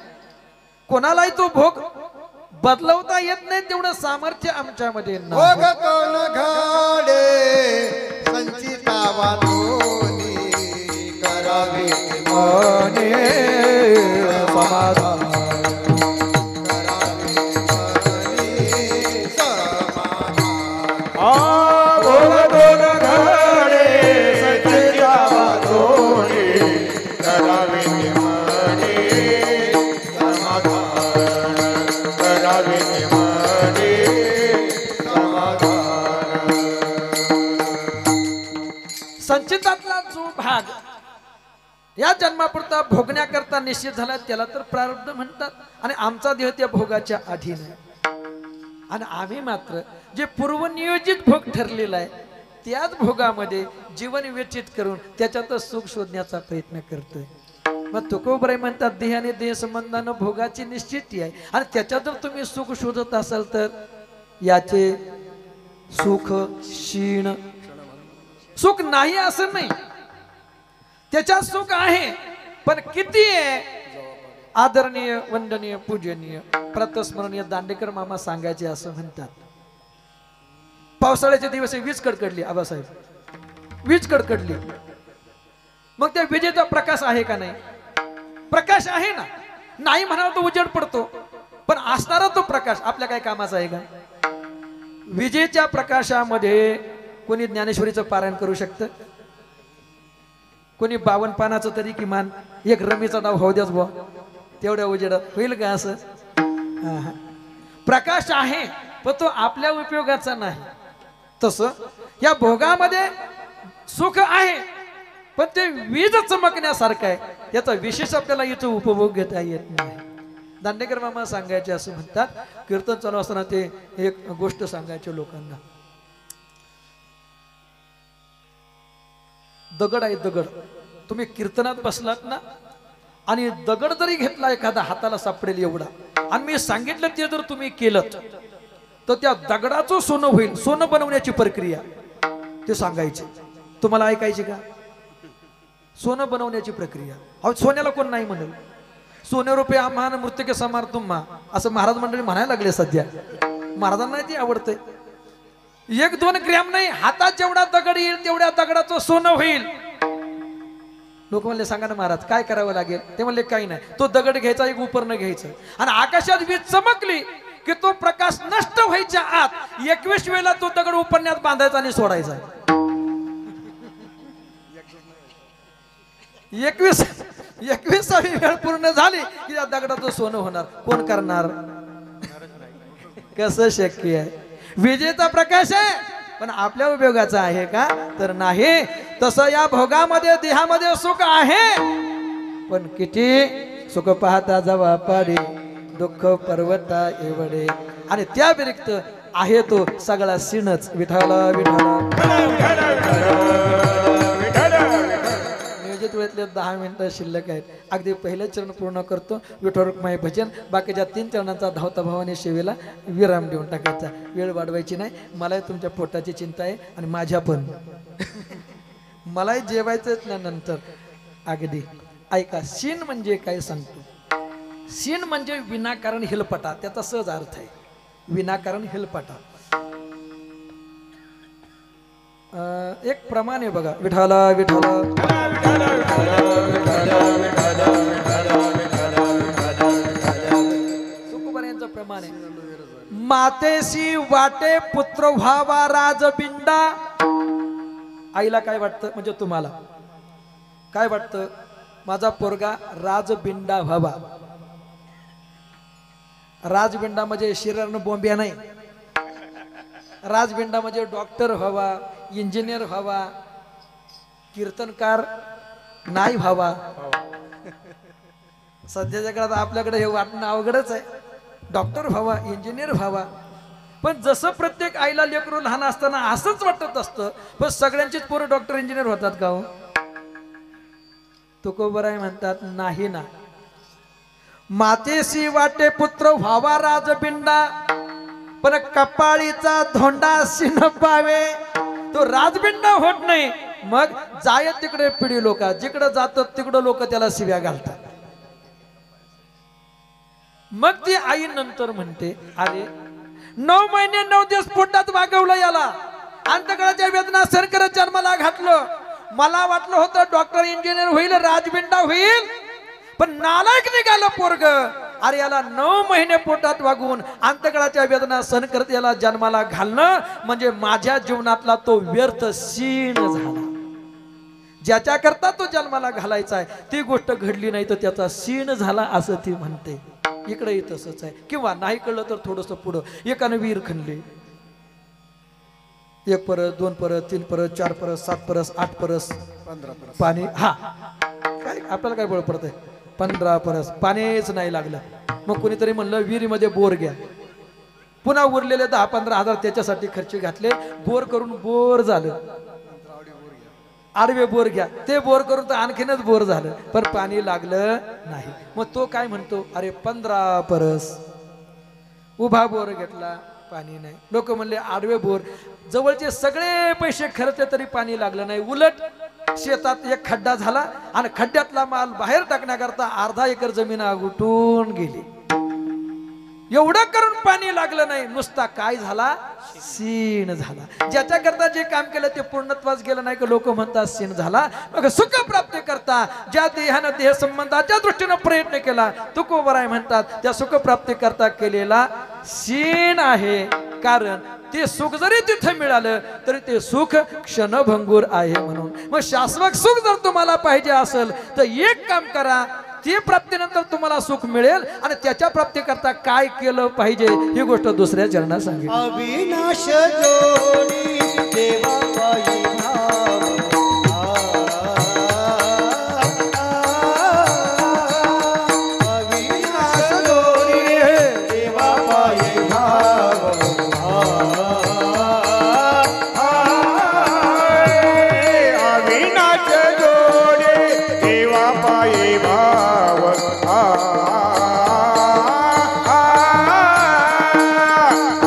कोणालाही तो भोग बदलवता येत नाही, तेवढं सामर्थ्य आमच्यामध्ये नाही. भोग कोण घाडे संचितावा दोन्ही, करावे मने समाधान, करावे मनी समाधान. भोग दोन घडे संचितावा दोन्ही, करावे मनी समाधान, करावे मनी समाधान. संचितातला जो भाग या जन्मापुरता भोगण्याकरता निश्चित झाला त्याला तर प्रारब्ध म्हणतात. आणि आमचा देह त्या भोगाच्या अधीन आहे. आणि आम्ही मात्र जे पूर्वनियोजित भोग ठरलेला आहे त्याच भोगामध्ये जीवन व्यतीत करून त्याच्यातच सुख शोधण्याचा प्रयत्न करतोय. मग तुकोबाराय म्हणतात, देह आणि देह संबंधानं भोगाची निश्चिती आहे, आणि त्याच्यात जर तुम्ही सुख शोधत असाल तर याचे सुख क्षीण, सुख नाही असं नाही, त्याच्यात सुख आहे, पण किती आहे? आदरणीय, वंदनीय, पूजनीय, प्रतस्मरणीय दांडेकर मामा सांगायचे असं म्हणतात. पावसाळ्याचे दिवस वीज कडकडली, आबासाहेब, वीज कडकडली. मग त्या विजेचा प्रकाश आहे का नाही? प्रकाश आहे ना. नाही म्हणाल तो उजेड पडतो, पण असणारा तो प्रकाश आपल्या काय कामाचा आहे का? विजेच्या प्रकाशामध्ये कोणी ज्ञानेश्वरीचं पारायण करू शकतं? कोणी 52 पानाचं तरी किमान एक रमीचा डाव होऊ द्याच बुवा, तेवढ्या उजेडात होईल का असं? प्रकाश आहे, पण तो आपल्या उपयोगाचा नाही. तसं या भोगामध्ये सुख आहे, पण ते वीज चमकण्यासारखं आहे, याचा विशेष आपल्याला इथं उपभोग घेता येत नाही. दांडेकर मामा सांगायचे असं म्हणतात, कीर्तन चालू असताना ते एक गोष्ट सांगायचे लोकांना. दगड आहे, दगड. तुम्ही कीर्तनात बसलात ना, आणि दगड जरी घेतला एखादा हाताला सापडेल एवढा, आणि मी सांगितलं ते जर तुम्ही केलं तर त्या दगडाचं सोनं होईल. सोनं बनवण्याची प्रक्रिया ते सांगायचे. तुम्हाला ऐकायची का? सोनं बनवण्याची प्रक्रिया. अहो, सोन्याला कोण नाही म्हणेल? सोने रुपये आम्हा मृत्यके समार तुम्हा, असं महाराज मंडळी म्हणायला लागले सध्या. महाराजांना ते आवडतंय. 1-2 ग्रॅम नाही, हातात जेवढा दगड येईल तेवढ्या दगडाचं सोनं होईल. लोक म्हणले सांगा ना महाराज काय करावं लागेल? ते म्हणले काही नाही, तो दगड घ्यायचा, एक उपरणं घ्यायचं आणि आकाशात वीज चमकली की तो प्रकाश नष्ट व्हायच्या आत 21 वेळेला तो दगड उपरण्यात बांधायचा आणि सोडायचा. 21वी वेळ पूर्ण झाली की त्या दगडाचं सोनं होणार. कोण करणार? कसं शक्य आहे? विजेचा प्रकाश आहे पण आपल्या उपयोगाचा आहे का? तर नाही. तसं या भोगामध्ये देहामध्ये सुख आहे पण किती सुख पाहता जवा पाडे दुःख पर्वता एवढे. आणि त्या व्यतिरिक्त आहे तो सगळा सिनच. विठाला विठाला नियोजित वेळेतले 10 मिनिटं शिल्लक आहेत. अगदी पहिलं चरण पूर्ण करतो. विठ्ठल रुक्माई भजन. बाकीच्या 3 चरणांचा धावता भावाने सेवेला विराम देऊन टाकायचा. वेळ वाढवायची नाही. मलाही तुमच्या पोटाची चिंता आहे आणि माझ्या पण मलाही जेवायचंच ना नंतर. अगदी ऐका, शीन म्हणजे काय सांगतो. शीन म्हणजे विनाकारण हेलपटा. त्याचा सहज अर्थ आहे विनाकारण हेलपटा. एक प्रमाण आहे बघा. विठाला विठाला सुखबऱ्यांचं प्रमाण आहे. मातेशी वाटे पुत्र व्हावा राजबिंडा. आईला काय वाटतं म्हणजे तुम्हाला काय वाटतं? माझा पोरगा राजबिंडा व्हावा. राजबिंडा म्हणजे शरीरानं बोंब्या नाही. राजबिंडा म्हणजे डॉक्टर व्हावा, इंजिनियर व्हावा, कीर्तनकार नाही व्हावा. सध्याच्या काळात आपल्याकडे हे वाटणं अवघडच आहे. डॉक्टर व्हावा, इंजिनियर व्हावा. पण जसं प्रत्येक आईला लेकरू लहान असताना असंच वाटत असतं, पण सगळ्यांचीच पोरं डॉक्टर इंजिनियर होतात का हो? तुकोबराय म्हणतात नाही ना. मातेशी वाटे पुत्र व्हावा राजबिंडा पण कपाळीचा धोंडा सिन पावे. तो राजबिंडा होत नाही. मग जाय तिकडे पिढी लोक, जिकडे जातात तिकडे लोक त्याला शिव्या घालतात. मग ती आई नंतर म्हणते अरे 9 महिने 9 दिवस पोटात वागवलं याला, अंतकळाच्या वेदना सहन करत जन्माला घातलं. मला वाटलं होतं डॉक्टर इंजिनियर होईल, राजबिंडा होईल, पण नालायक निघालं पोरग. अरे याला 9 महिने पोटात वागवून अंतकळाच्या वेदना सहन करत याला जन्माला घालणं म्हणजे माझ्या जीवनातला तो व्यर्थ सीन झाला. ज्याच्या करता तो जन्माला घालायचा आहे ती गोष्ट घडली नाही तर त्याचा सीन झाला असं ती म्हणते. इकडे तसंच आहे. किंवा नाही कळलं तर थोडस पुढं एकाने विहीर खणली. 1 परस 2 परस 3 परस 4 परस 7 परस 8 परस 15 परस पाणी. हा काय आपल्याला काय बळ पडतंय? 15 परस पाणीच नाही लागलं. मग कोणीतरी म्हणलं विहिरीमध्ये बोर घ्या. पुन्हा उरलेले 10-15 हजार त्याच्यासाठी खर्च घातले. बोर करून बोर झालं. आडवे बोर घ्या. ते बोर करून तर आणखीनच बोर झालं पण पाणी लागलं नाही. मग तो काय म्हणतो अरे 15 परस. उभा बोर घेतला पाणी नाही. लोक म्हणले आडवे बोर. जवळचे सगळे पैसे खर्चले तरी पाणी लागलं नाही. उलट शेतात एक खड्डा झाला आणि खड्ड्यातला माल बाहेर टाकण्याकरता अर्धा एकर जमीन उठून गेली. एवढं करून पाणी लागलं नाही. नुसता काय झाला? सीन झाला. ज्याच्याकरता जे काम केलं ते पूर्णत्वास गेलं नाही की लोक म्हणतात सीन झाला. मग सुख प्राप्ती करता ज्या देहानं देह संबंधाच्या दृष्टीनं प्रयत्न केला तुकोबराय म्हणतात त्या सुख प्राप्ती करता केलेला सीन आहे. कारण ते सुख जरी तिथे मिळालं तरी ते सुख क्षणभंगूर आहे. म्हणून मग शाश्वत सुख जर तुम्हाला पाहिजे असेल तर एक काम करा. ते प्राप्तीनंतर तुम्हाला सुख मिळेल आणि त्याच्या प्राप्ती करता काय केलं पाहिजे ही गोष्ट दुसऱ्या चरणात सांगितली. अविनाश जोडी देवा पायी भाव. अविनाश जोडी देवा पायी भाव. अविनाश जोडे देवा पायी भाव.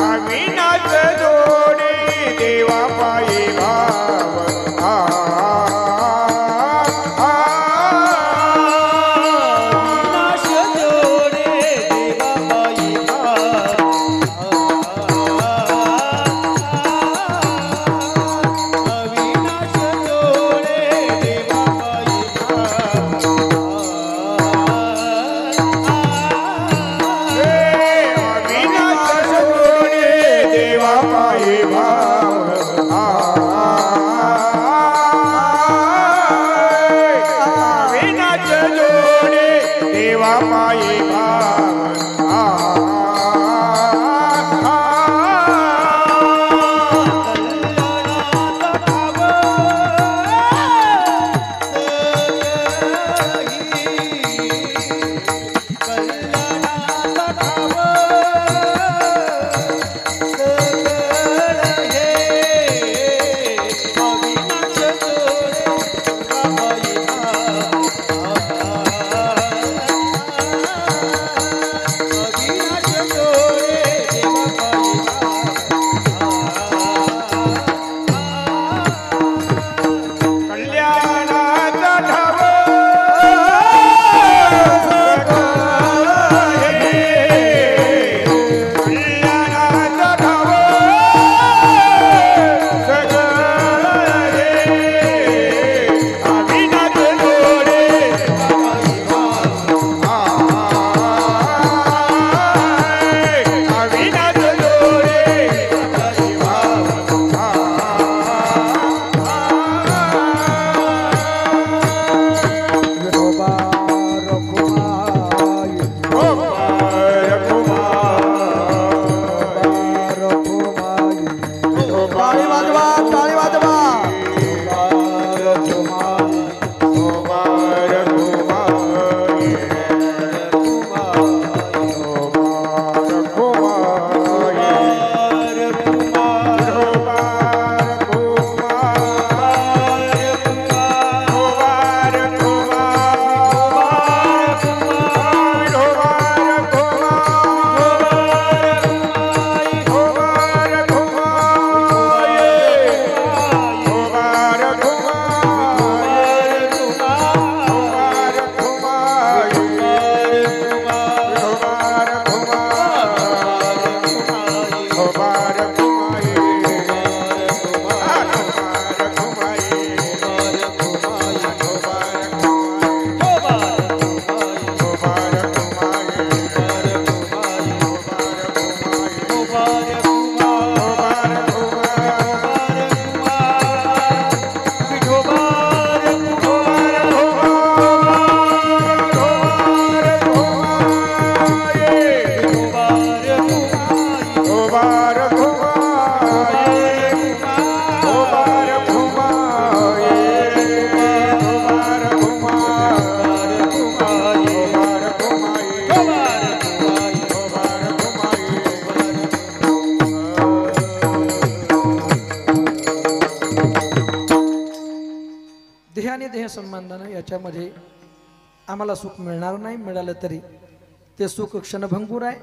अविनाश जोडे देवा पायी भाव. देह आणि देह संबंधानं याच्यामध्ये आम्हाला सुख मिळणार नाही, मिळालं तरी ते सुख क्षणभंगूर आहे,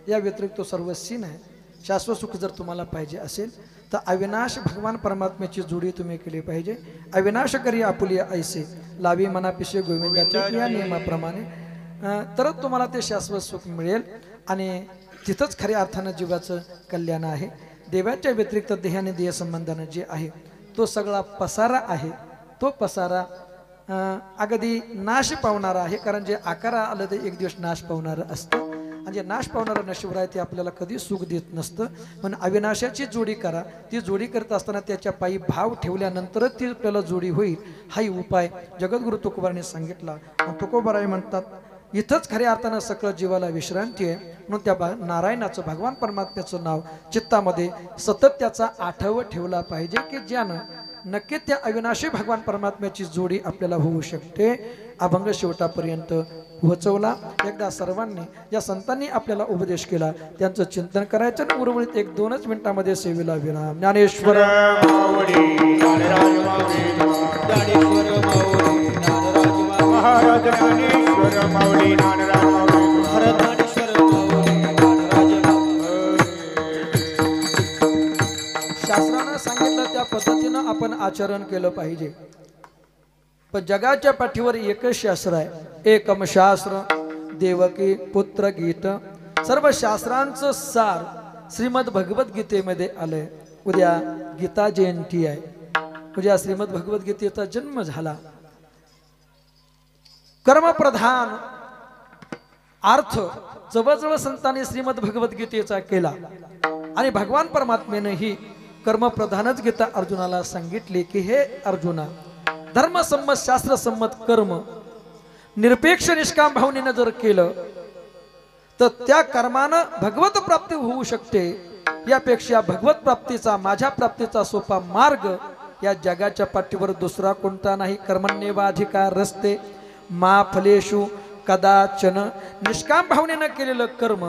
या व्यतिरिक्त सर्वस्वी आहे. शाश्वत सुख जर तुम्हाला पाहिजे असेल तर अविनाश भगवान परमात्म्याची जोडी तुम्ही केली पाहिजे. अविनाश करी आपुली ऐसे लावी मनापिशे गोविंदाच्या या नियमाप्रमाणे तरच तुम्हाला ते शाश्वत सुख मिळेल आणि तिथंच खऱ्या अर्थानं जीवाचं कल्याण आहे. देवाच्या व्यतिरिक्त देहाने देह संबंधानं जे आहे तो सगळा पसारा आहे. तो पसारा अगदी नाश पावणारा आहे, कारण जे आकार आलं ते एक दिवस नाश पावणारं असतं आणि जे नाश पावणारं नशिब आहे ते आपल्याला कधी सुख देत नसतं. म्हणून अविनाशाची जोडी करा. ती जोडी करत असताना त्याच्या पायी भाव ठेवल्यानंतरच ती आपल्याला जोडी होईल. हाही उपाय जगद्गुरु तुकोबाराने सांगितला. तुकोबाराय म्हणतात इथंच खऱ्या अर्थानं सकळ जीवाला विश्रांती आहे. म्हणून त्या नारायणाचं भगवान परमात्म्याचं नाव चित्तामध्ये सतत त्याचा आठवण ठेवला पाहिजे की ज्यानं नक्की त्या अविनाशी भगवान परमात्म्याची जोडी आपल्याला होऊ शकते. अभंग शेवटापर्यंत पोहोचवला. एकदा सर्वांनी या संतांनी आपल्याला उपदेश केला त्यांचं चिंतन करायचं आणि उर्वरित 1-2 मिनिटांमध्ये सेवेला विराम. ज्ञानेश्वर महाराज ज्ञानेश्वर माऊली ज्ञानराज माऊली शास्त्रानं सांगितलं त्या पद्धतीनं आपण आचरण केलं पाहिजे. पण जगाच्या पाठीवर एकच शास्त्र आहे, एकम शास्त्र देवकी पुत्र गीत. सर्व शास्त्रांचं सार श्रीमद भगवद्गीतेमध्ये आलंय. उद्या गीता जयंती आहे. उद्या श्रीमद भगवद्गीतेचा जन्म झाला. कर्मप्रधान अर्थ जवळजवळ संतांनी श्रीमद भगवद्गीतेचा केला आणि भगवान परमात्म्यानेही कर्मप्रधानच गीता अर्जुनाला सांगितले की हे अर्जुना, धर्मसम्मत शास्त्रसम्मत कर्म निरपेक्ष निष्काम भावनेनं जर केलं तर त्या कर्मानं भगवत प्राप्ती होऊ शकते. यापेक्षा भगवत प्राप्तीचा माझ्या प्राप्तीचा सोपा मार्ग या जगाच्या पाठीवर दुसरा कोणता नाही. कर्मण्येवाधिकार रस्ते मा फलेषु कदाचन. निष्काम भावनेनं केलेलं कर्म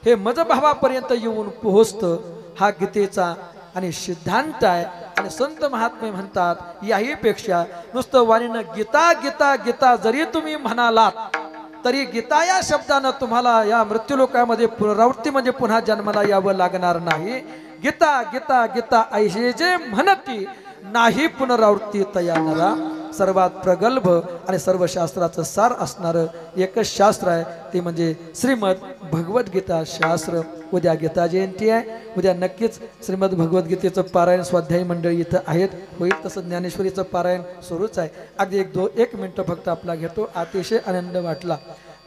हे मजभावापर्यंत येऊन पोहोचतं. हा गीतेचा आणि सिद्धांत आहे. आणि संत महात्मे म्हणतात याहीपेक्षा नुसतं वाणीनं गीता गीता गीता जरी तुम्ही म्हणालात तरी गीता या शब्दानं तुम्हाला या मृत्यूलोकामध्ये पुनरावृत्ती म्हणजे पुन्हा जन्माला यावं लागणार नाही. गीता गीता गीता ऐसे जे म्हणती नाही पुनरावृत्ती तया नरा. सर्वात प्रगल्भ आणि सर्व शास्त्राचं सार असणारं एकच शास्त्र आहे ते म्हणजे श्रीमद भगवद्गीता शास्त्र. उद्या गीता जयंती आहे. उद्या नक्कीच श्रीमद भगवद्गीतेचं पारायण स्वाध्यायी मंडळी इथं आहेत. होईल तसं ज्ञानेश्वरीचं पारायण सुरूच आहे. अगदी 1 मिनिट फक्त आपला घेतो. अतिशय आनंद वाटला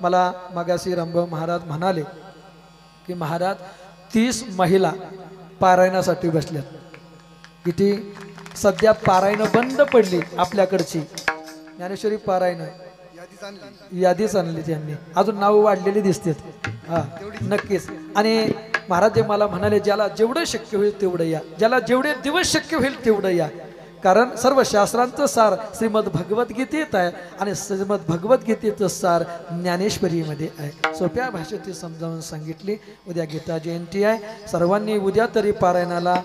मला. मागाशी रामभाऊ महाराज म्हणाले की महाराज 30 महिला पारायणासाठी बसल्यात. किती सध्या पारायण बंद पडली आपल्याकडची. ज्ञानेश्वरी पारायण यादीच आणली त्यांनी. अजून नाव वाढलेली दिसतात. हा नक्कीच. आणि महाराज जे मला म्हणाले ज्याला जेवढं शक्य होईल तेवढं या, ज्याला जेवढे दिवस शक्य होईल तेवढं या. कारण सर्व शास्त्रांचं सार श्रीमद भगवद्गीतेत आहे आणि श्रीमद भगवद्गीतेचं सार ज्ञानेश्वरीमध्ये आहे. सोप्या भाषेत ती समजावून सांगितली. उद्या गीता जयंती आहे. सर्वांनी उद्या तरी पारायणाला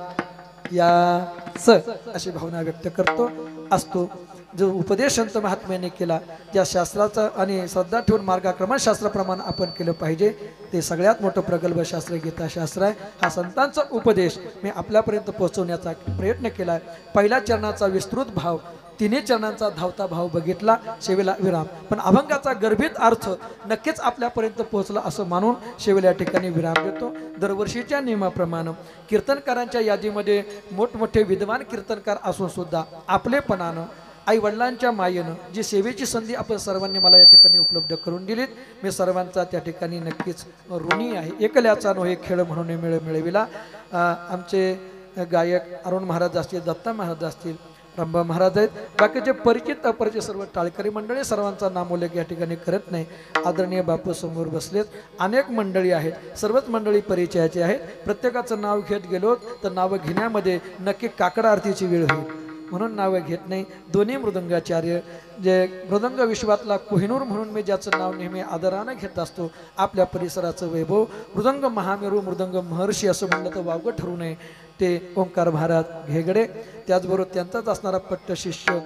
याच अशी भावना व्यक्त करतो असतो. जो उपदेश संत महात्म्याने केला त्या शास्त्राचा आणि श्रद्धा ठेवून मार्गक्रमण शास्त्राप्रमाणे आपण केलं पाहिजे. ते सगळ्यात मोठं प्रगल्भ शास्त्र गीता शास्त्र आहे. हा संतांचा उपदेश मी आपल्यापर्यंत पोहोचवण्याचा प्रयत्न केला. पहिल्या चरणाचा विस्तृत भाव, 3 चरणांचा धावता भाव बघितला. शेवेला विराम. पण अभंगाचा गर्भित अर्थ नक्कीच आपल्यापर्यंत पोहोचला असं मानून शेवेला या ठिकाणी विराम देतो. दरवर्षीच्या नियमाप्रमाणे कीर्तनकारांच्या यादीमध्ये मोठमोठे विद्वान कीर्तनकार असून सुद्धा आपलेपणानं आई वडिलांच्या मायेनं जी सेवेची संधी आपण सर्वांनी मला या ठिकाणी उपलब्ध करून दिलीत, मी सर्वांचा त्या ठिकाणी नक्कीच ऋणी आहे. एकल्याचा नो एक खेळ म्हणून मिळविला. आमचे गायक अरुण महाराज असतील, दत्ता महाराज असतील, रंभा महाराज आहेत. बाकीचे परिचित अपरिचित सर्व टाळकरी मंडळी सर्वांचा नामोल्लेख या ठिकाणी करत नाही. आदरणीय बापू समोर बसलेत. अनेक मंडळी आहेत. सर्वच मंडळी परिचयाचे आहेत. प्रत्येकाचं नाव घेत गेलो तर नावं घेण्यामध्ये नक्की काकड आरतीची वेळ होईल म्हणून नावं घेत नाही. दोन्ही मृदंगाचार्य जे मृदंग विश्वातला कोहिनूर म्हणून मी ज्याचं नाव नेहमी आदरानं घेत असतो, आपल्या परिसराचं वैभव मृदंग महामेरू मृदंग महर्षी असं म्हणलं तर वावगं ठरू नये, ते ओंकार महाराज घेगडे. त्याचबरोबर त्यांचाच असणारा पट्ट शिष्य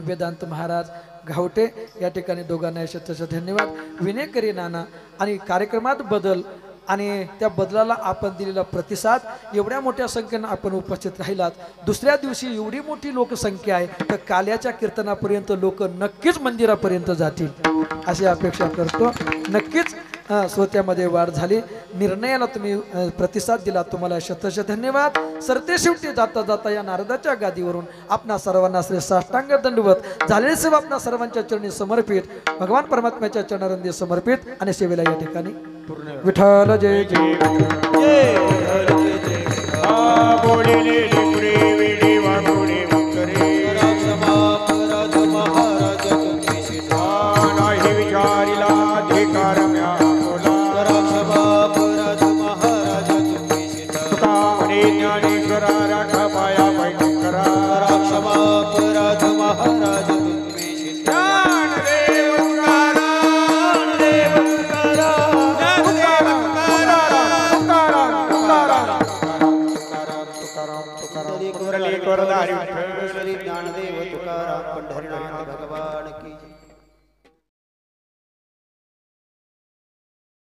वेदांत महाराज घावटे या ठिकाणी दोघांना यशस्वी धन्यवाद. विनेकरी नाना आणि कार्यक्रमात बदल आणि त्या बदलाला आपण दिलेला प्रतिसाद, एवढ्या मोठ्या संख्येनं आपण उपस्थित राहिलात. दुसऱ्या दिवशी एवढी मोठी लोकसंख्या आहे तर काल्याच्या कीर्तनापर्यंत लोक नक्कीच मंदिरापर्यंत जातील अशी अपेक्षा करतो. नक्कीच श्रोत्यामध्ये वाढ झाली. निर्णयाला तुम्ही प्रतिसाद दिला, तुम्हाला शतश धन्यवाद. सरते शेवटी जाता जाता या नारदाच्या गादीवरून आपणा सर्वांना श्री साष्टांग दंडवत झालेली सेवा आपणा सर्वांच्या चरणी समर्पित, भगवान परमात्म्याच्या चरणारंदी समर्पित आणि सेवेला या ठिकाणी विठ्ठल जय जय श्री ज्ञानदेव तुकाराम पंढरीनाथ भगवान की जय.